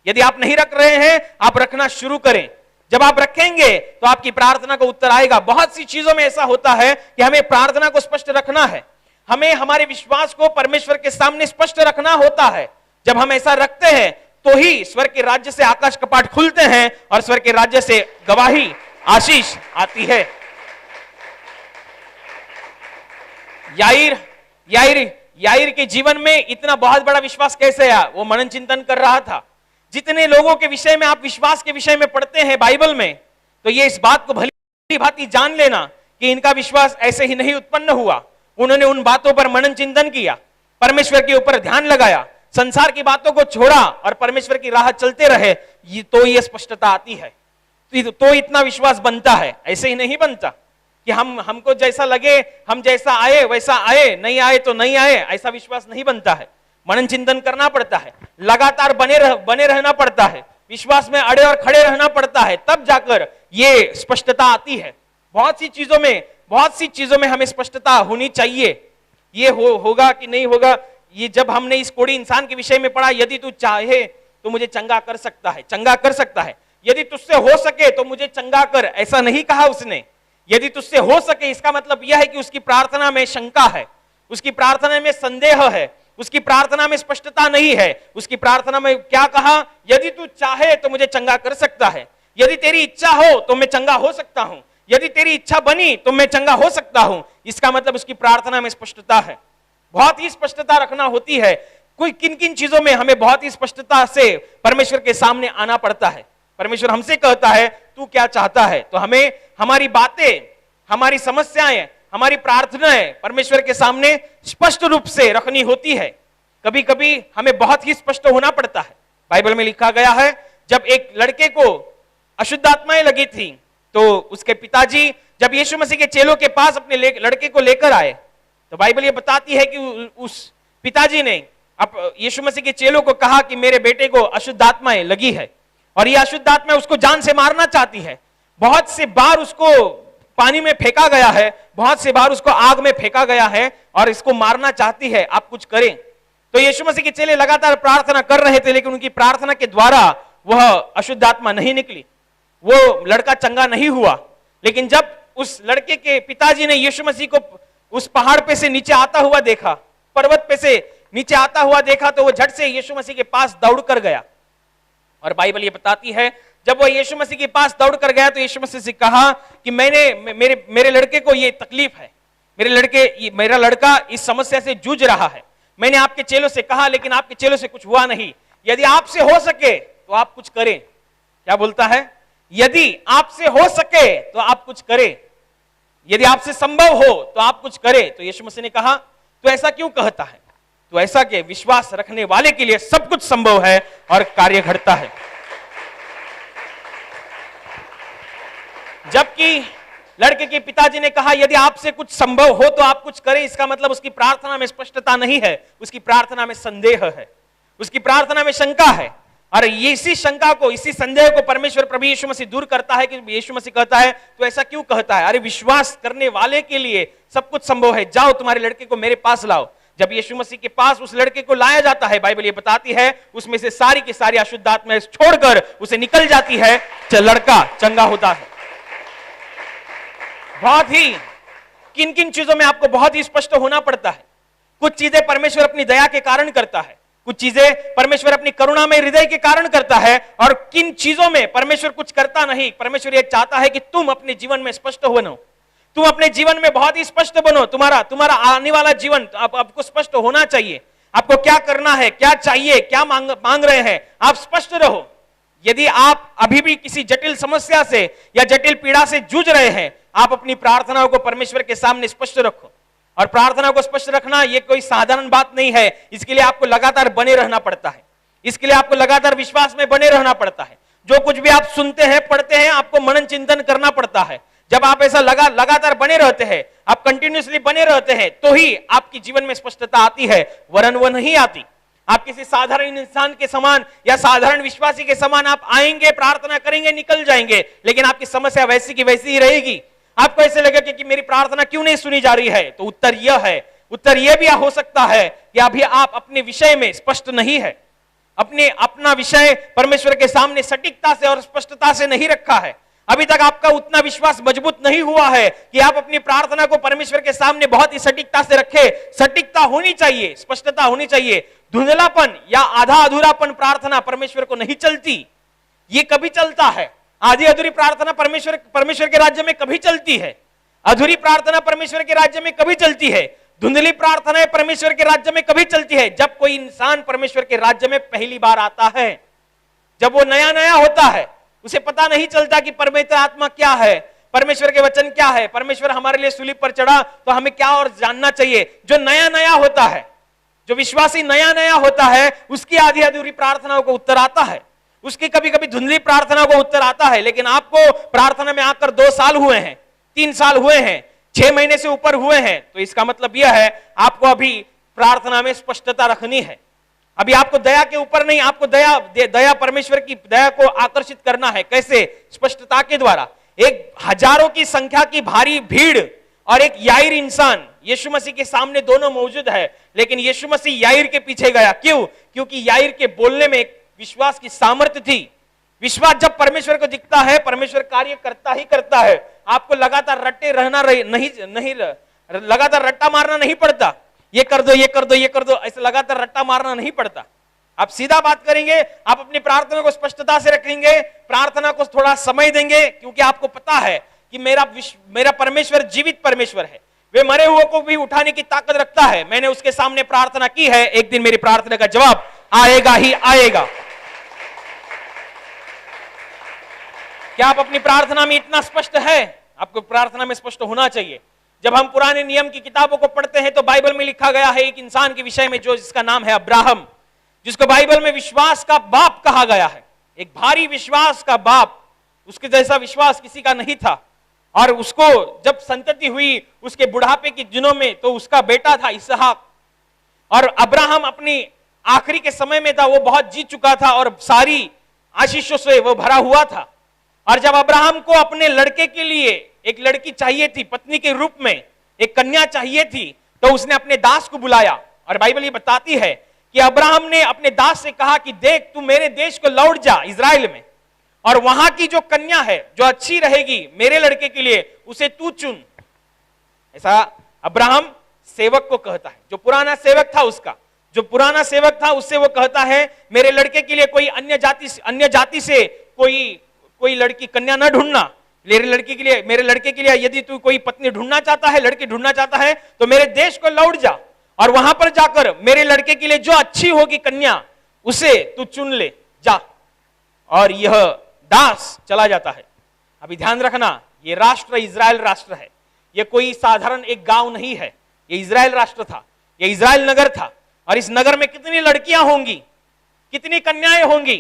यदि आप नहीं रख रहे हैं, आप रखना शुरू करें। जब आप रखेंगे तो आपकी प्रार्थना का उत्तर आएगा। बहुत सी चीजों में ऐसा होता है कि हमें प्रार्थना को स्पष्ट रखना है, हमें हमारे विश्वास को परमेश्वर के सामने स्पष्ट रखना होता है। जब हम ऐसा रखते हैं तो ही स्वर्ग के राज्य से आकाश कपाट खुलते हैं और स्वर्ग के राज्य से गवाही, आशीष आती है। याईर के जीवन में इतना बहुत बड़ा विश्वास कैसे आया? वो मनन चिंतन कर रहा था। जितने लोगों के विषय में आप विश्वास के विषय में पढ़ते हैं बाइबल में, तो ये इस बात को भली भांति जान लेना कि इनका विश्वास ऐसे ही नहीं उत्पन्न हुआ। उन्होंने उन बातों पर मनन चिंतन किया, परमेश्वर के ऊपर ध्यान लगाया, संसार की बातों को छोड़ा और परमेश्वर की राह चलते रहे। तो ये स्पष्टता आती है, तो इतना विश्वास बनता है। ऐसे ही नहीं बनता कि हमको जैसा लगे, हम जैसा आए वैसा आए, नहीं आए तो नहीं आए, ऐसा विश्वास नहीं बनता है। मनन चिंतन करना पड़ता है, लगातार बने रहना पड़ता है, विश्वास में अड़े और खड़े रहना पड़ता है, तब जाकर ये स्पष्टता आती है। बहुत सी चीजों में हमें स्पष्टता होनी चाहिए। ये होगा कि नहीं होगा, ये जब हमने इस कोढ़ी इंसान के विषय में पढ़ा, यदि तू चाहे तो मुझे चंगा कर सकता है, चंगा कर सकता है। यदि तुझसे हो सके तो मुझे चंगा कर, ऐसा नहीं कहा उसने। यदि तुझसे हो सके, इसका मतलब यह है कि उसकी प्रार्थना में शंका है, उसकी प्रार्थना में संदेह है, उसकी प्रार्थना में स्पष्टता नहीं है। उसकी प्रार्थना में क्या कहा? यदि तू चाहे तो मुझे चंगा कर सकता है, यदि तेरी इच्छा हो तो मैं चंगा हो सकता हूं, यदि तेरी इच्छा बनी तो मैं चंगा हो सकता हूं। इसका मतलब उसकी प्रार्थना में स्पष्टता है। बहुत ही स्पष्टता रखना होती है। कोई किन किन चीजों में हमें बहुत ही स्पष्टता से परमेश्वर के सामने आना पड़ता है। परमेश्वर हमसे कहता है तू क्या चाहता है, तो हमें हमारी बातें, हमारी समस्याएं, हमारी प्रार्थनाएं परमेश्वर के सामने स्पष्ट रूप से रखनी होती है। कभी कभी हमें बहुत ही स्पष्ट होना पड़ता है। बाइबल में लिखा गया है, जब एक लड़के को अशुद्ध आत्माएं लगी थी तो उसके पिताजी जब यीशु मसीह के चेलों के पास अपने लड़के को लेकर आए, तो बाइबल ये बताती है कि उस पिताजी ने अब यीशु मसीह के चेलों को कहा कि मेरे बेटे को अशुद्ध आत्माएं लगी है और ये अशुद्ध आत्मा उसको जान से मारना चाहती है। बहुत से बार उसको पानी में फेंका गया है, बहुत से बार उसको आग में फेंका गया है और इसको मारना चाहती है, आप कुछ करें। तो यीशु मसीह के चेले लगातार प्रार्थना कर रहे थे, लेकिन उनकी प्रार्थना के द्वारा वह अशुद्ध आत्मा नहीं निकली, वो लड़का चंगा नहीं हुआ। लेकिन जब उस लड़के के पिताजी ने यीशु मसीह को उस पहाड़ पे से नीचे आता हुआ देखा, पर्वत पे से नीचे आता हुआ देखा, तो वो झट से यीशु मसीह के पास दौड़ कर गया। और बाइबल ये बताती है जब वो यीशु मसीह के पास दौड़ कर गया तो यीशु मसीह से कहा कि मेरे लड़के को ये तकलीफ है, मेरा लड़का इस समस्या से जूझ रहा है। मैंने आपके चेलों से कहा लेकिन आपके चेलों से कुछ हुआ नहीं। यदि आपसे हो सके तो आप कुछ करें। क्या बोलता है? यदि आपसे हो सके तो आप कुछ करें, यदि आपसे संभव हो तो आप कुछ करें। तो यीशु मसीह ने कहा तो ऐसा क्यों कहता है? तो ऐसा कि विश्वास रखने वाले के लिए सब कुछ संभव है और कार्य घटता है। जबकि लड़के के पिताजी ने कहा यदि आपसे कुछ संभव हो तो आप कुछ करें, इसका मतलब उसकी प्रार्थना में स्पष्टता नहीं है, उसकी प्रार्थना में संदेह है, उसकी प्रार्थना में शंका है। और ये इसी शंका को, इसी संदेह को परमेश्वर प्रभु यीशु मसीह दूर करता है कि यीशु मसीह कहता है तो ऐसा क्यों कहता है? अरे विश्वास करने वाले के लिए सब कुछ संभव है, जाओ तुम्हारे लड़के को मेरे पास लाओ। जब यीशु मसीह के पास उस लड़के को लाया जाता है, बाइबल ये बताती है उसमें से सारी की सारी अशुद्ध आत्माएं छोड़कर उसे निकल जाती है, लड़का चंगा होता है। बहुत ही किन किन चीजों में आपको बहुत ही स्पष्ट होना पड़ता है। कुछ चीजें परमेश्वर अपनी दया के कारण करता है, कुछ चीजें परमेश्वर अपनी करुणा में हृदय के कारण करता है, और किन चीजों में परमेश्वर कुछ करता नहीं। परमेश्वर यह चाहता है कि तुम अपने जीवन में स्पष्ट बनो, तुम अपने जीवन में बहुत ही स्पष्ट बनो। तुम्हारा आने वाला जीवन आपको स्पष्ट होना चाहिए। आपको क्या करना है, क्या चाहिए, क्या मांग रहे हैं, आप स्पष्ट रहो। यदि आप अभी भी किसी जटिल समस्या से या जटिल पीड़ा से जूझ रहे हैं, आप अपनी प्रार्थनाओं को परमेश्वर के सामने स्पष्ट रखो। और प्रार्थना को स्पष्ट रखना यह कोई साधारण बात नहीं है, इसके लिए आपको लगातार बने रहना पड़ता है, इसके लिए आपको लगातार विश्वास में बने रहना पड़ता है। जो कुछ भी आप सुनते हैं, पढ़ते हैं, आपको मनन चिंतन करना पड़ता है। जब आप ऐसा लगातार बने रहते हैं, आप कंटिन्यूअसली बने रहते हैं, तो ही आपकी जीवन में स्पष्टता आती है, वरन वो नहीं आती। आप किसी साधारण इंसान के समान या साधारण विश्वासी के समान आप आएंगे, प्रार्थना करेंगे, निकल जाएंगे, लेकिन आपकी समस्या वैसी की वैसी ही रहेगी। आपको ऐसे लगेगा कि मेरी प्रार्थना क्यों नहीं सुनी जा रही है। तो उत्तर यह भी हो सकता है कि अभी आप अपने विषय में स्पष्ट नहीं है, अपना विषय परमेश्वर के सामने सटीकता से और स्पष्टता से नहीं रखा है। अभी तक आपका उतना विश्वास मजबूत नहीं हुआ है कि आप अपनी प्रार्थना को परमेश्वर के सामने बहुत ही सटीकता से रखें। सटीकता होनी चाहिए, स्पष्टता होनी चाहिए। धुंधलापन या आधा अधूरापन प्रार्थना परमेश्वर को नहीं चलती। ये कभी चलता है, आधी अधूरी प्रार्थना परमेश्वर के राज्य में कभी चलती है। अधूरी प्रार्थना परमेश्वर के राज्य में कभी चलती है। धुंधली प्रार्थना परमेश्वर के राज्य में कभी चलती है जब कोई इंसान परमेश्वर के राज्य में पहली बार आता है, जब वो नया होता है, उसे पता नहीं चलता कि पवित्र आत्मा क्या है, परमेश्वर के वचन क्या है, परमेश्वर हमारे लिए सूली पर चढ़ा तो हमें क्या और जानना चाहिए। जो नया होता है, जो विश्वासी नया होता है, उसकी आधी अधूरी प्रार्थनाओं को उत्तर आता है, उसकी कभी कभी धुंधली प्रार्थना को उत्तर आता है। लेकिन आपको प्रार्थना में आकर 2 साल हुए हैं, 3 साल हुए हैं, 6 महीने से ऊपर हुए हैं, तो इसका मतलब यह है आपको अभी प्रार्थना में स्पष्टता रखनी है। अभी आपको दया के ऊपर नहीं, आपको दया परमेश्वर की दया को आकर्षित करना है। कैसे? स्पष्टता के द्वारा। एक हजारों की संख्या की भारी भीड़ और एक याईर इंसान यीशु मसीह के सामने दोनों मौजूद है, लेकिन यीशु मसीह याईर के पीछे गया। क्यों? क्योंकि याईर के बोलने में एक विश्वास की सामर्थ्य थी। विश्वास जब परमेश्वर को दिखता है, परमेश्वर कार्य करता ही करता है। आपको लगातार रट्टे रहना नहीं लगातार रट्टा मारना नहीं पड़ता। ये कर दो, ये कर दो, ये कर दो, ऐसे लगातार रट्टा मारना नहीं पड़ता। आप सीधा बात करेंगे, आप अपनी प्रार्थना को स्पष्टता से रखेंगे, प्रार्थना को थोड़ा समय देंगे, क्योंकि आपको पता है कि मेरा परमेश्वर जीवित परमेश्वर है, वे मरे हुए को भी उठाने की ताकत रखता है। मैंने उसके सामने प्रार्थना की है, एक दिन मेरी प्रार्थना का जवाब आएगा ही आएगा। क्या आप अपनी प्रार्थना में इतना स्पष्ट है? आपको प्रार्थना में स्पष्ट होना चाहिए। जब हम पुराने नियम की किताबों को पढ़ते हैं तो बाइबल में लिखा गया है एक इंसान के विषय में जिसका नाम है अब्राहम, जिसको बाइबल में विश्वास का बाप कहा गया है। एक भारी विश्वास का बाप, उसके जैसा विश्वास किसी का नहीं था। और उसको जब संतति हुई उसके बुढ़ापे के दिनों में, तो उसका बेटा था इसहाक। और अब्राहम अपनी आखिरी के समय में था, वो बहुत जीत चुका था और सारी आशीषों से वो भरा हुआ था। और जब अब्राहम को अपने लड़के के लिए एक लड़की चाहिए थी, पत्नी के रूप में एक कन्या चाहिए थी, तो उसने अपने दास को बुलाया। और बाइबल ये बताती है कि अब्राहम ने अपने दास से कहा कि देख, तू मेरे देश को लौट जा, इजराइल में, और वहां की जो कन्या है जो अच्छी रहेगी मेरे लड़के के लिए, उसे तू चुन। ऐसा अब्राहम सेवक को कहता है, जो पुराना सेवक था उसका, जो पुराना सेवक था उससे वो कहता है मेरे लड़के के लिए कोई अन्य जाति से कोई लड़की कन्या न ढूंढना। मेरे लड़के के लिए यदि तू कोई पत्नी ढूंढना चाहता है, लड़की ढूंढना चाहता है, तो मेरे देश को लौट जा और वहां पर जाकर मेरे लड़के के लिए जो अच्छी होगी कन्या, उसे तू चुन ले जा। और यह दास चला जाता है। अभी ध्यान रखना, ये राष्ट्र इजराइल राष्ट्र है, यह कोई साधारण एक गांव नहीं है, ये इजराइल राष्ट्र था, ये इजराइल नगर था। और इस नगर में कितनी लड़कियां होंगी, कितनी कन्याएं होंगी,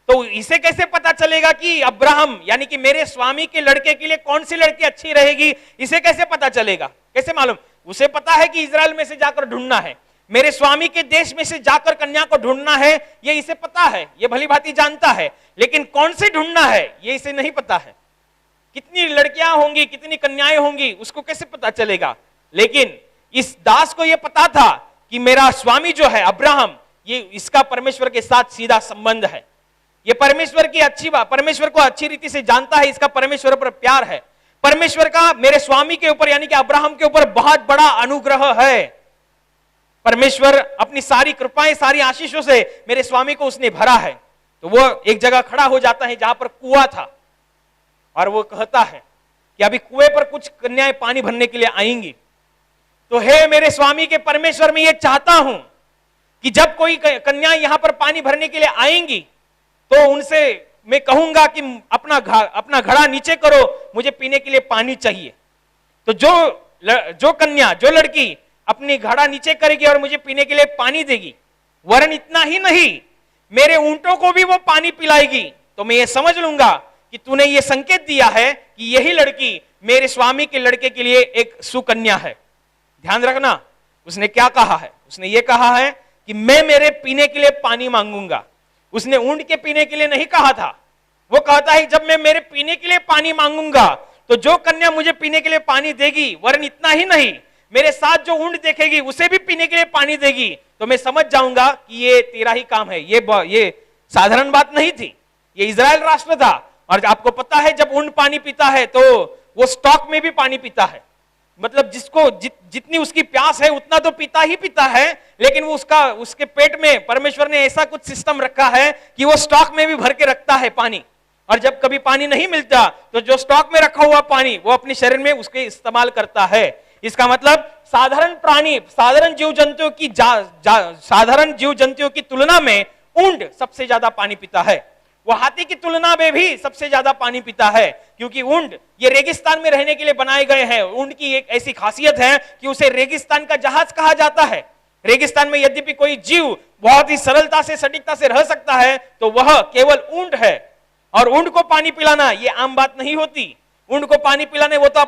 तो इसे कैसे पता चलेगा कि अब्राहम यानी कि मेरे स्वामी के लड़के के लिए कौन सी लड़की अच्छी रहेगी, इसे कैसे पता चलेगा, कैसे मालूम? उसे पता है कि इजराइल में से जाकर ढूंढना है, मेरे स्वामी के देश में से जाकर कन्या को ढूंढना है, ये इसे पता है, ये भली भांति जानता है, लेकिन कौन से ढूंढना है ये इसे नहीं पता है। कितनी लड़कियां होंगी, कितनी कन्याएं होंगी, उसको कैसे पता चलेगा? लेकिन इस दास को यह पता था कि मेरा स्वामी जो है अब्राहम, ये इसका परमेश्वर के साथ सीधा संबंध है, ये परमेश्वर को अच्छी रीति से जानता है, इसका परमेश्वर पर प्यार है, परमेश्वर का मेरे स्वामी के ऊपर यानी कि अब्राहम के ऊपर बहुत बड़ा अनुग्रह है। परमेश्वर अपनी सारी कृपाएं, सारी आशीषों से मेरे स्वामी को उसने भरा है। तो वो एक जगह खड़ा हो जाता है जहां पर कुआं था, और वो कहता है कि अभी कुएं पर कुछ कन्याएं पानी भरने के लिए आएंगी, तो हे मेरे स्वामी के परमेश्वर, मैं ये चाहता हूं कि जब कोई कन्या यहां पर पानी भरने के लिए आएंगी तो उनसे मैं कहूंगा कि अपना घड़ा नीचे करो, मुझे पीने के लिए पानी चाहिए। तो जो कन्या, जो लड़की अपनी घड़ा नीचे करेगी और मुझे पीने के लिए पानी देगी, वरन इतना ही नहीं, मेरे ऊंटों को भी वो पानी पिलाएगी, तो मैं ये समझ लूंगा कि तूने ये संकेत दिया है कि यही लड़की मेरे स्वामी के लड़के के लिए एक सुकन्या है। ध्यान रखना, उसने क्या कहा है? उसने ये कहा है कि मैं मेरे पीने के लिए पानी मांगूंगा। उसने ऊंट के पीने के लिए नहीं कहा था। वो कहता है जब मैं मेरे पीने के लिए पानी मांगूंगा तो जो कन्या मुझे पीने के लिए पानी देगी, वरन इतना ही नहीं, मेरे साथ जो ऊंट देखेगी उसे भी पीने के लिए पानी देगी, तो मैं समझ जाऊंगा कि ये तेरा ही काम है। ये साधारण बात नहीं थी, ये इजराइल राष्ट्र था। और आपको पता है जब ऊंट पानी पीता है तो वो स्टॉक में भी पानी पीता है, मतलब जिसको जितनी उसकी प्यास है उतना तो पीता ही पीता है, लेकिन वो उसके पेट में परमेश्वर ने ऐसा कुछ सिस्टम रखा है कि वो स्टॉक में भी भर के रखता है पानी। और जब कभी पानी नहीं मिलता तो जो स्टॉक में रखा हुआ पानी वो अपने शरीर में उसके इस्तेमाल करता है। इसका मतलब साधारण प्राणी, साधारण जीव जंतुओं की तुलना में ऊंट सबसे ज्यादा पानी पीता है। वो हाथी की तुलना में भी सबसे ज्यादा पानी पीता है, क्योंकि ऊंट ये रेगिस्तान में रहने के लिए बनाए गए हैं। ऊंट की एक ऐसी खासियत है कि उसे रेगिस्तान का जहाज कहा जाता है। रेगिस्तान में यद्यपि कोई जीव बहुत ही सरलता से, सटीकता से रह सकता है, तो वह केवल ऊंट है। और ऊंट को पानी पिलाना ये आम बात नहीं होती। ऊंट को पानी पिलाने वो तो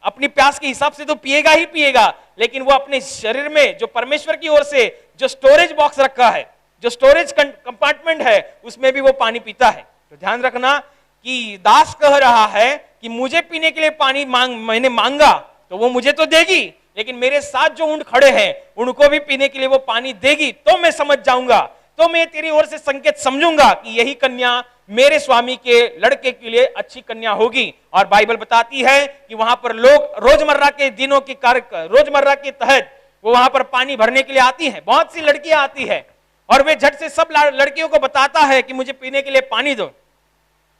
अपनी प्यास के हिसाब से तो पिएगा ही पिएगा, लेकिन वो अपने शरीर में जो परमेश्वर की ओर से जो स्टोरेज बॉक्स रखा है, जो स्टोरेज कंपार्टमेंट है, उसमें भी वो पानी पीता है। तो ध्यान रखना कि दास कह रहा है कि मुझे पीने के लिए पानी मैंने मांगा तो वो मुझे तो देगी, लेकिन मेरे साथ जो ऊंट खड़े हैं उनको भी पीने के लिए वो पानी देगी, तो मैं समझ जाऊंगा, तो मैं तेरी ओर से संकेत समझूंगा कि यही कन्या मेरे स्वामी के लड़के के लिए अच्छी कन्या होगी। और बाइबल बताती है कि वहां पर लोग रोजमर्रा के दिनों के रोजमर्रा के तहत वो वहां पर पानी भरने के लिए आती हैं। बहुत सी लड़कियां आती है और वे झट से सब लड़कियों को बताता है कि मुझे पीने के लिए पानी दो।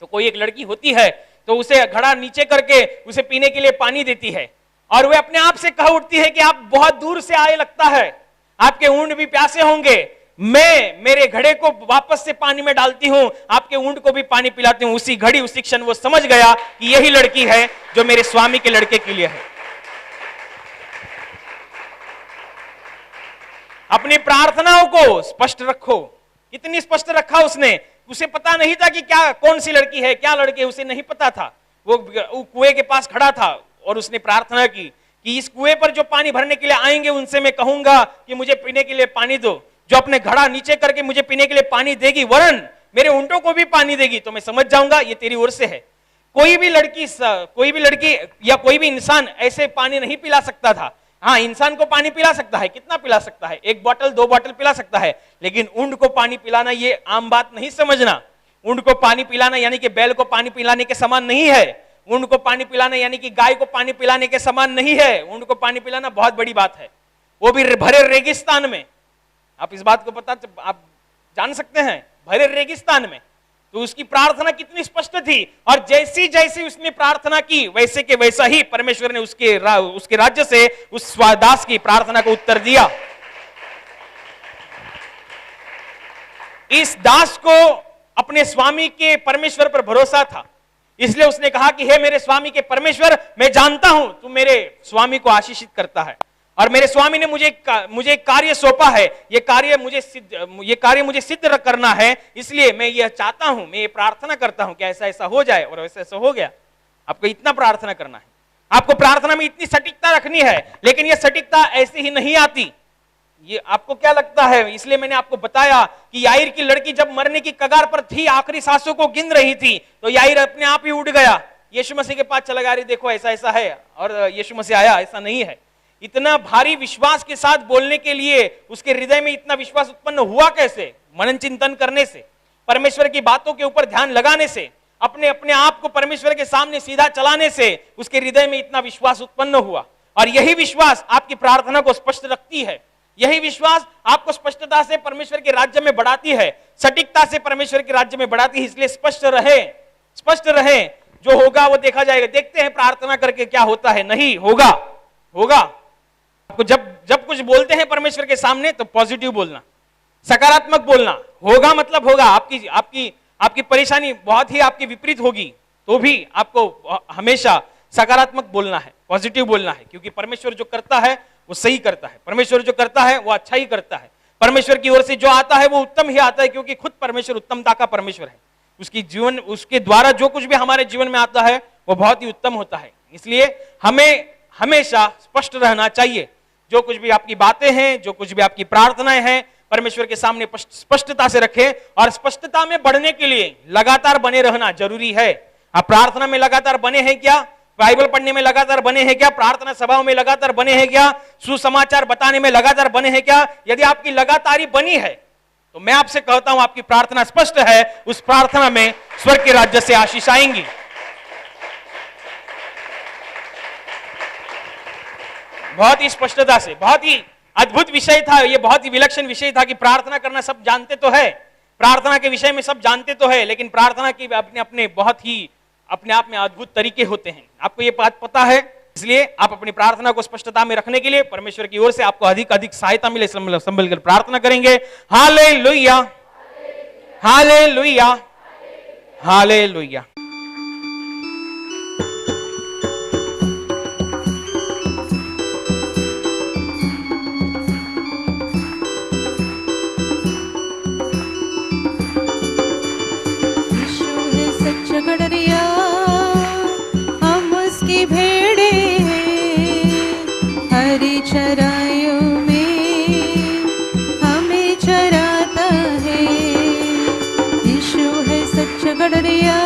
तो कोई एक लड़की होती है तो उसे घड़ा नीचे करके उसे पीने के लिए पानी देती है, और वे अपने आप से कह उठती है कि आप बहुत दूर से आए लगता है, आपके ऊंट भी प्यासे होंगे, मैं मेरे घड़े को वापस से पानी में डालती हूं, आपके ऊंट को भी पानी पिलाती हूं। उसी घड़ी, उसी क्षण वो समझ गया कि यही लड़की है जो मेरे स्वामी के लड़के के लिए है। अपनी प्रार्थनाओं को स्पष्ट रखो। इतनी स्पष्ट रखा उसने उसे पता नहीं था कि क्या कौन सी लड़की है, क्या लड़के, उसे नहीं पता था। वो कुएं के पास खड़ा था और उसने प्रार्थना की कि इस कुएं पर जो पानी भरने के लिए आएंगे उनसे मैं कहूंगा कि मुझे पीने के लिए पानी दो। जो अपने घड़ा नीचे करके मुझे पीने के लिए पानी देगी, वरन मेरे ऊंटों को भी पानी देगी, तो मैं समझ जाऊंगा ये तेरी ओर से है। कोई भी लड़की या कोई भी इंसान ऐसे पानी नहीं पिला सकता था। हाँ, इंसान को पानी पिला सकता है, कितना पिला सकता है, 1 बोतल 2 बोतल पिला सकता है, लेकिन ऊंट को पानी पिलाना ये आम बात नहीं समझना। ऊंट को पानी पिलाना यानी कि बैल को पानी पिलाने के समान नहीं है। ऊंट को पानी पिलाना यानी कि गाय को पानी पिलाने के समान नहीं है। ऊंट को पानी पिलाना बहुत बड़ी बात है, वो भी भरे रेगिस्तान में। आप इस बात को आप जान सकते हैं, भरे रेगिस्तान में। तो उसकी प्रार्थना कितनी स्पष्ट थी, और जैसी जैसी उसने प्रार्थना की वैसे के वैसा ही परमेश्वर ने उसके राज्य से उस दास की प्रार्थना को उत्तर दिया। इस दास को अपने स्वामी के परमेश्वर पर भरोसा था, इसलिए उसने कहा कि हे मेरे स्वामी के परमेश्वर, मैं जानता हूं तू मेरे स्वामी को आशीषित करता है, और मेरे स्वामी ने मुझे एक कार्य सौंपा है। ये कार्य मुझे सिद्ध करना है, इसलिए मैं यह चाहता हूं, मैं ये प्रार्थना करता हूं कि ऐसा ऐसा हो जाए, और वैसा ऐसा हो गया। आपको इतना प्रार्थना करना है, आपको प्रार्थना में इतनी सटीकता रखनी है, लेकिन यह सटीकता ऐसे ही नहीं आती। ये आपको क्या लगता है, इसलिए मैंने आपको बताया कि याईर की लड़की जब मरने की कगार पर थी, आखिरी सांसों को गिन रही थी, तो याईर अपने आप ही उठ गया, यीशु मसीह के पास चला गया, अरे देखो ऐसा ऐसा है, और यीशु मसीह आया, ऐसा नहीं है। इतना भारी विश्वास के साथ बोलने के लिए उसके हृदय में इतना विश्वास उत्पन्न हुआ कैसे? मनन चिंतन करने से, परमेश्वर की बातों के ऊपर ध्यान लगाने से, अपने आप को परमेश्वर के सामने सीधा चलाने से उसके हृदय में इतना विश्वास उत्पन्न हुआ। और यही विश्वास आपकी प्रार्थना को स्पष्ट रखती है, यही विश्वास आपको स्पष्टता से परमेश्वर के राज्य में बढ़ाती है, सटीकता से परमेश्वर के राज्य में बढ़ाती है। इसलिए स्पष्ट रहे, जो होगा वो देखा जाएगा। देखते हैं प्रार्थना करके क्या होता है। नहीं होगा। आपको जब कुछ बोलते हैं परमेश्वर के सामने तो पॉजिटिव बोलना, सकारात्मक बोलना। होगा मतलब होगा। आपकी परेशानी बहुत ही आपके विपरीत होगी, तो भी आपको हमेशा सकारात्मक बोलना है, पॉजिटिव बोलना है, क्योंकि परमेश्वर जो करता है वो सही करता है, परमेश्वर जो करता है वो अच्छा ही करता है। परमेश्वर की ओर से जो आता है वो उत्तम ही आता है, क्योंकि खुद परमेश्वर उत्तमता का परमेश्वर है। उसके द्वारा जो कुछ भी हमारे जीवन में आता है वो बहुत ही उत्तम होता है। इसलिए हमें हमेशा स्पष्ट रहना चाहिए। जो कुछ भी आपकी बातें हैं, जो कुछ भी आपकी प्रार्थनाएं हैं, परमेश्वर के सामने स्पष्टता से रखें, और स्पष्टता में बढ़ने के लिए लगातार बने रहना जरूरी है। आप प्रार्थना में लगातार बने हैं क्या? बाइबल पढ़ने में लगातार बने हैं क्या? प्रार्थना सभाओं में लगातार बने हैं क्या? सुसमाचार बताने में लगातार बने हैं क्या? यदि आपकी लगातारी बनी है तो मैं आपसे कहता हूं आपकी प्रार्थना स्पष्ट है, उस प्रार्थना में स्वर्ग के राज्य से आशीष आएंगी। बहुत ही स्पष्टता से, बहुत ही अद्भुत विषय था ये, बहुत ही विलक्षण विषय था कि प्रार्थना करना सब जानते तो है, प्रार्थना के विषय में सब जानते तो है, लेकिन प्रार्थना की अपने बहुत ही अपने आप में अद्भुत तरीके होते हैं। आपको ये बात पता है, इसलिए आप अपनी प्रार्थना को स्पष्टता में रखने के लिए परमेश्वर की ओर से आपको अधिक सहायता मिले, संभल कर प्रार्थना करेंगे। Hallelujah, hallelujah, hallelujah. गडरिया हम उसकी भेड़े हैं, हरी चराइयों में हमें चराता है। यीशु है सच्चा गडरिया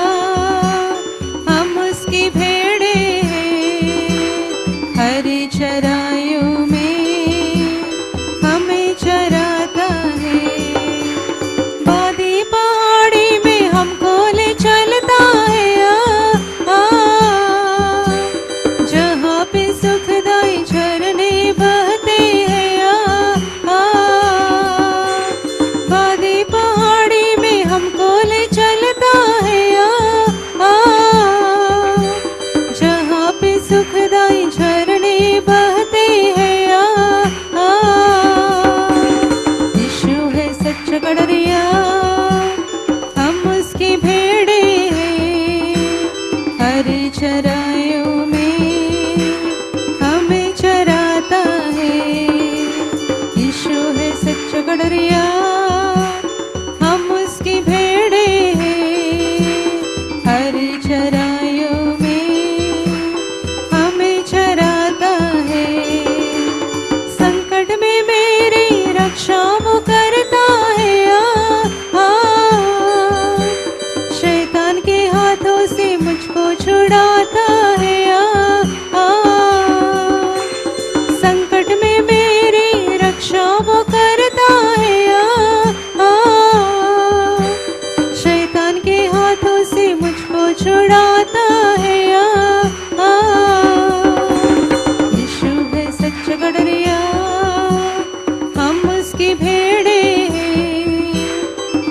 उसकी भेड़े हैं,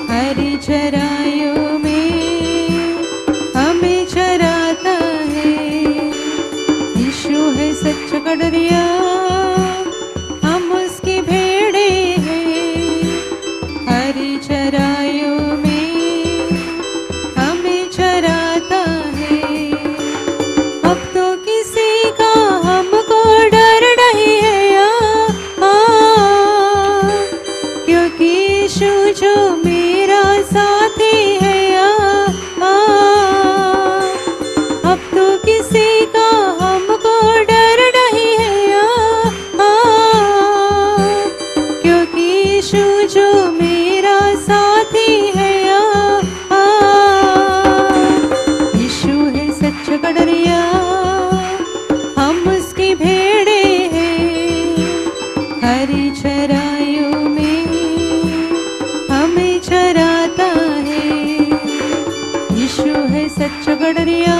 हरी चराइयों में हमें चराता है। यीशु है सच्चा कटोरिया, हम उसकी भेड़े हैं, हरी चराइयों में हमें चराता है। अब तो किसी का हमको डर नहीं है, क्योंकि यीशु जो मेरा साथी है। अब तो किसी का हमको डर नहीं है, क्योंकि यीशु जो मेरा साथी है। यीशु है सच्चा कटोरिया, हम उसकी भेड़े हैं, हरी चराइयों में हमें चराता है। यीशु है सच्चा कटोरिया,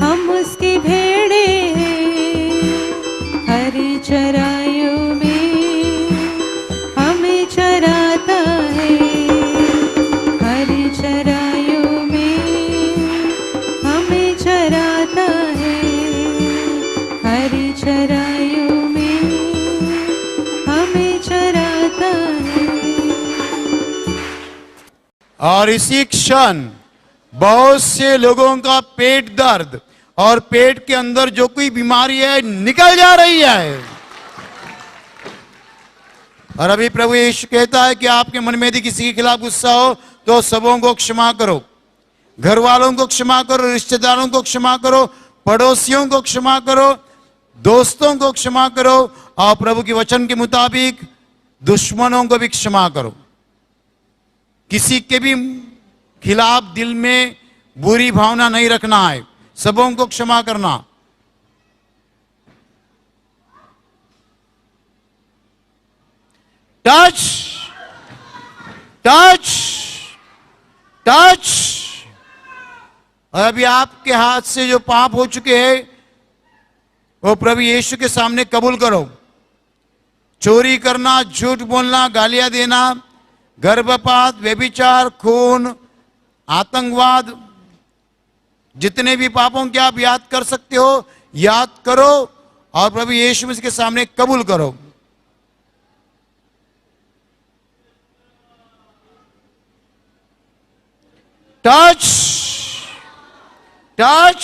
हम उसकी भेड़े हैं, हरी चराइयों में हमें चराता है। हरी चराइयों में हमें चराता है, हरी चराइयों में हमें चराता है। और इसी क्षण बहुत से लोगों का पेट दर्द और पेट के अंदर जो कोई बीमारी है निकल जा रही है। और अभी प्रभु यीशु कहता है कि आपके मन में यदि किसी के खिलाफ गुस्सा हो तो सबों को क्षमा करो, घर वालों को क्षमा करो, रिश्तेदारों को क्षमा करो, पड़ोसियों को क्षमा करो, दोस्तों को क्षमा करो, और प्रभु के वचन के मुताबिक दुश्मनों को भी क्षमा करो। किसी के भी खिलाफ दिल में बुरी भावना नहीं रखना है, सबों को क्षमा करना। Touch touch touch. और अभी आपके हाथ से जो पाप हो चुके हैं वो प्रभु यीशु के सामने कबूल करो। चोरी करना, झूठ बोलना, गालियां देना, गर्भपात, व्यभिचार, खून, आतंकवाद, जितने भी पापों के आप याद कर सकते हो याद करो और प्रभु यीशु मसीह के सामने कबूल करो। Touch touch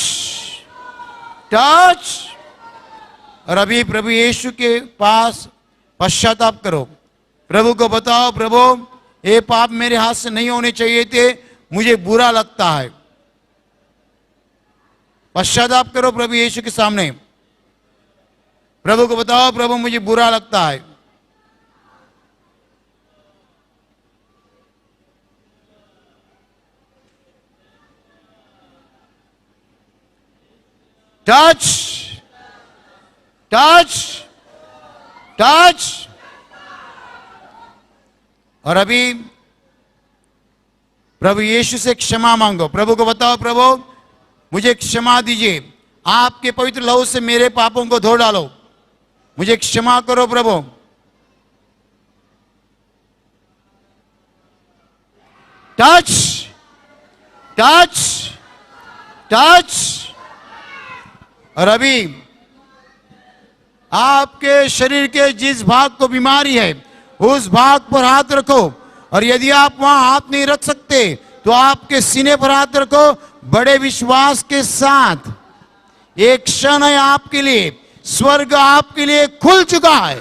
touch. और अभी प्रभु यीशु के पास पश्चाताप करो, प्रभु को बताओ, प्रभु ये पाप मेरे हाथ से नहीं होने चाहिए थे, मुझे बुरा लगता है। पश्चाताप करो प्रभु यीशु के सामने, प्रभु को बताओ, प्रभु मुझे बुरा लगता है। Touch touch touch. और अभी प्रभु यीशु से क्षमा मांगो, प्रभु को बताओ, प्रभु मुझे क्षमा दीजिए, आपके पवित्र लहू से मेरे पापों को धो डालो, मुझे क्षमा करो प्रभु। Touch touch touch. और अभी आपके शरीर के जिस भाग को बीमारी है उस भाग पर हाथ रखो, और यदि आप वहां हाथ नहीं रख सकते तो आपके सीने पर हाथ रखो बड़े विश्वास के साथ। एक क्षण है आपके लिए, स्वर्ग आपके लिए खुल चुका है।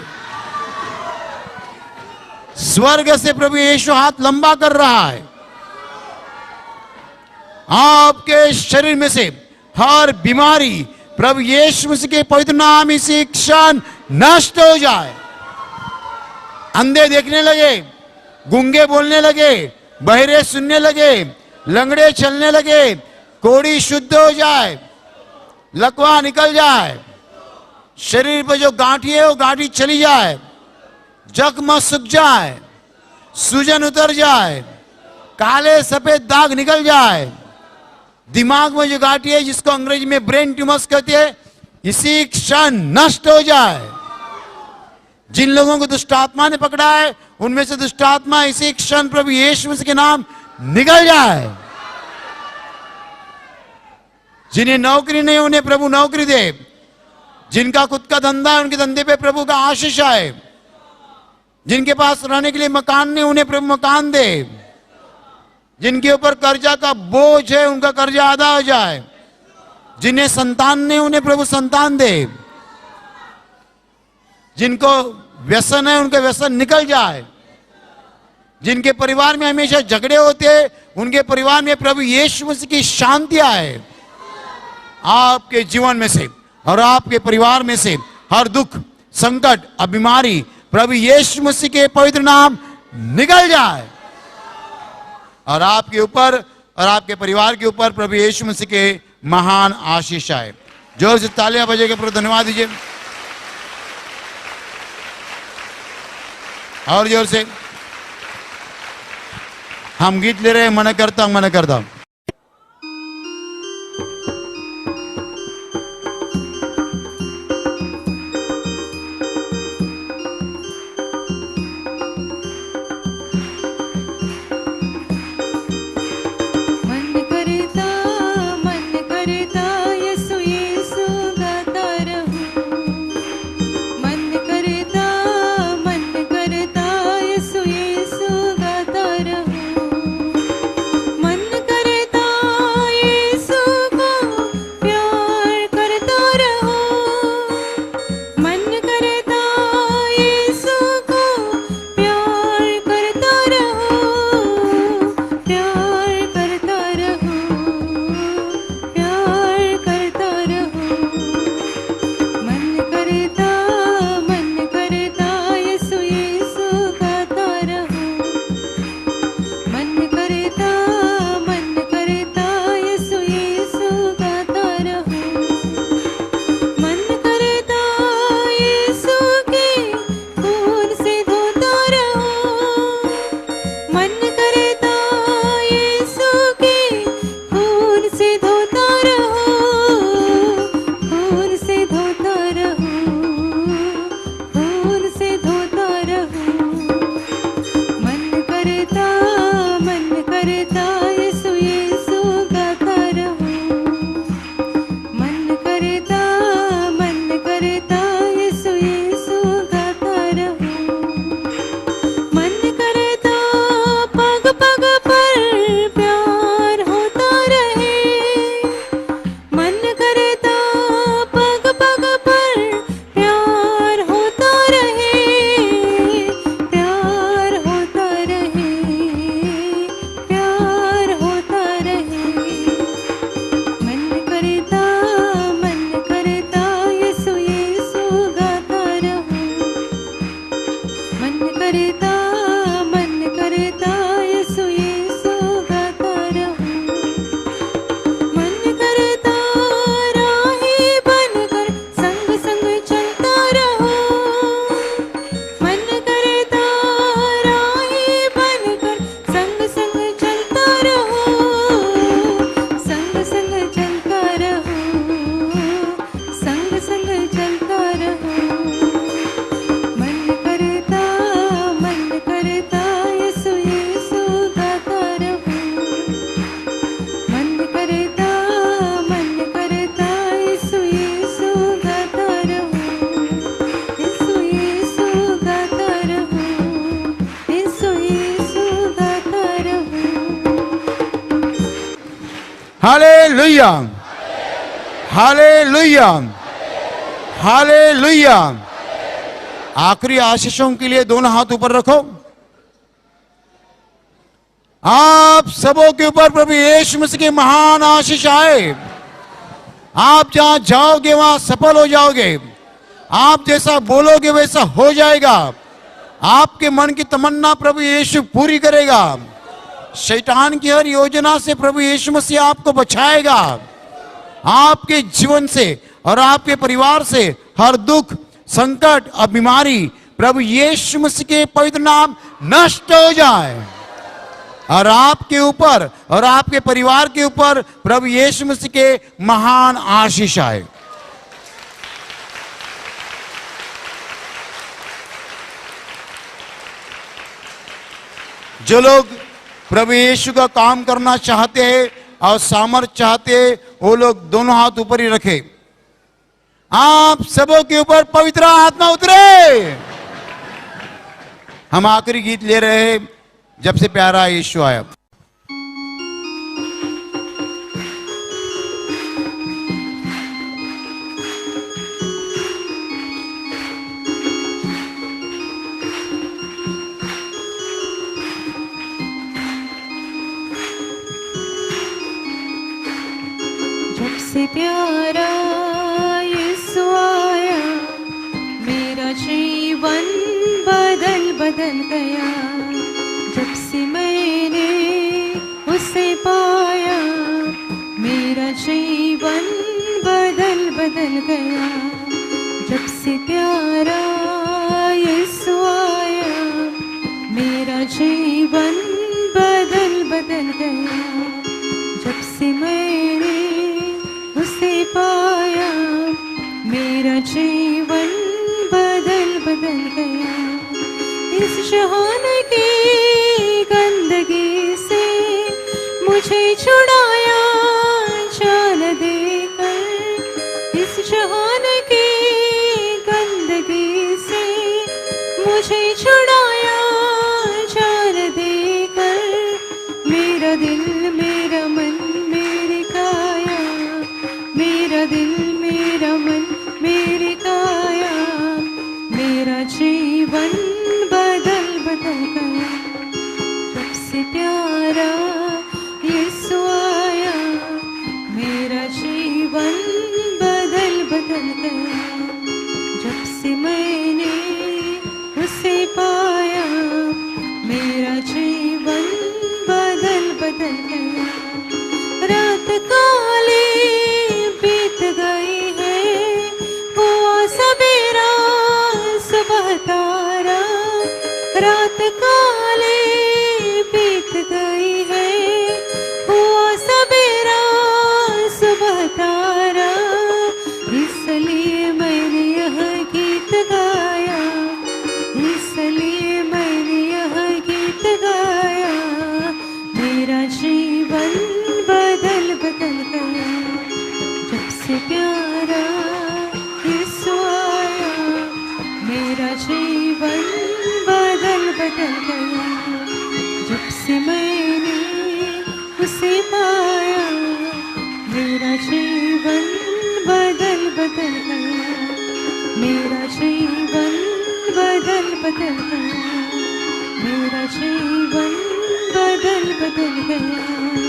स्वर्ग से प्रभु यीशु हाथ लंबा कर रहा है, आपके शरीर में से हर बीमारी प्रभु यीशु मसीह के पवित्र नाम इसी क्षण नष्ट हो जाए। अंधे देखने लगे, गूंगे बोलने लगे, बहरे सुनने लगे, लंगड़े चलने लगे, कोढ़ी शुद्ध हो जाए, लकवा निकल जाए, शरीर पर जो गांठी है वो गांठी चली जाए, जख्म सूख जाए, सूजन उतर जाए, काले सफेद दाग निकल जाए, दिमाग में जो गांठी है जिसको अंग्रेजी में ब्रेन ट्यूमर्स कहते हैं इसी क्षण नष्ट हो जाए। जिन लोगों को दुष्ट आत्मा ने पकड़ा है उनमें से दुष्ट आत्मा इसी क्षण प्रभु यीशु मसीह के नाम निकल जाए। जिन्हें नौकरी नहीं उन्हें प्रभु नौकरी दे। जिनका खुद का धंधा है उनके धंधे पे प्रभु का आशीष आए। जिनके पास रहने के लिए मकान नहीं उन्हें प्रभु मकान दे। जिनके ऊपर कर्जा का बोझ है उनका कर्जा आधा हो जाए। जिन्हें संतान नहीं उन्हें प्रभु संतान दे। जिनको व्यसन है उनके व्यसन निकल जाए। जिनके परिवार में हमेशा झगड़े होते हैं उनके परिवार में प्रभु यीशु मसीह की शांति आए। आपके जीवन में से और आपके परिवार में से हर दुख संकट और बीमारी प्रभु यीशु मसीह के पवित्र नाम निकल जाए और आपके ऊपर और आपके परिवार के ऊपर प्रभु यीशु मसीह के महान आशीष आए। जोर से तालियां बजाकर प्रभु धन्यवाद दीजिए और जोर से। हम गीत ले रहे हैं मन करता हूं मन करता हूं। Hallelujah hallelujah hallelujah. आखिरी आशीषों के लिए दोनों हाथ ऊपर रखो। आप सबों के ऊपर प्रभु यीशु मसीह की महान आशीष आए। आप जहां जाओगे वहां सफल हो जाओगे। आप जैसा बोलोगे वैसा हो जाएगा। आपके मन की तमन्ना प्रभु यीशु पूरी करेगा। शैतान की हर योजना से प्रभु यीशु मसीह आपको बचाएगा। आपके जीवन से और आपके परिवार से हर दुख संकट और बीमारी प्रभु यीशु मसीह के पवित्र नाम नष्ट हो जाए और आपके ऊपर और आपके परिवार के ऊपर प्रभु यीशु मसीह के महान आशीष आए। जो लोग प्रभु यीशु का काम करना चाहते हैं और सामर्थ चाहते हैं, वो लोग दोनों हाथ ऊपर ही रखे। आप सबों के ऊपर पवित्र आत्मा उतरे। हम आखिरी गीत ले रहे हैं, जब से प्यारा यीशु आया। जब से प्यारा यीशु आया, मेरा जीवन बदल गया। जब से मैंने उसे पाया, मेरा जीवन बदल गया। जब से प्यारा यीशु आया, मेरा जीवन बदल गया। जब से मैंने उसे पाया, मेरा जीवन बदल गया। इस जहान की गंदगी से मुझे छुड़ाया जान देकर। इस जहान की गंदगी से मुझे छुड़ाया जान देकर। मेरा दिल, मेरा मन, मेरी काया, मेरा दिल, मेरा मन, मेरी काया, मेरा जीवन बदल गया। जब से प्यारा यीशु आया, मेरा जीवन बदल गया। जब से मैंने उसे पाया, मेरा जीवन बदल गया। रात काली बीत गई है, हुआ सवेरा सुबह तारा। रात काली बीत गई है, हुआ सवेरा सुबह तारा। इसलिए मैंने यह गीत गाया, इसलिए मैंने यह गीत गाया। मेरा जीवन बदल गया। जब से प्यारा यीशु आया, मेरा जीवन बदल गया। जब से मैंने उसे पाया, मेरा जीवन बदल गया। मेरा जीवन बदल गया। मेरा जीवन बदल गया।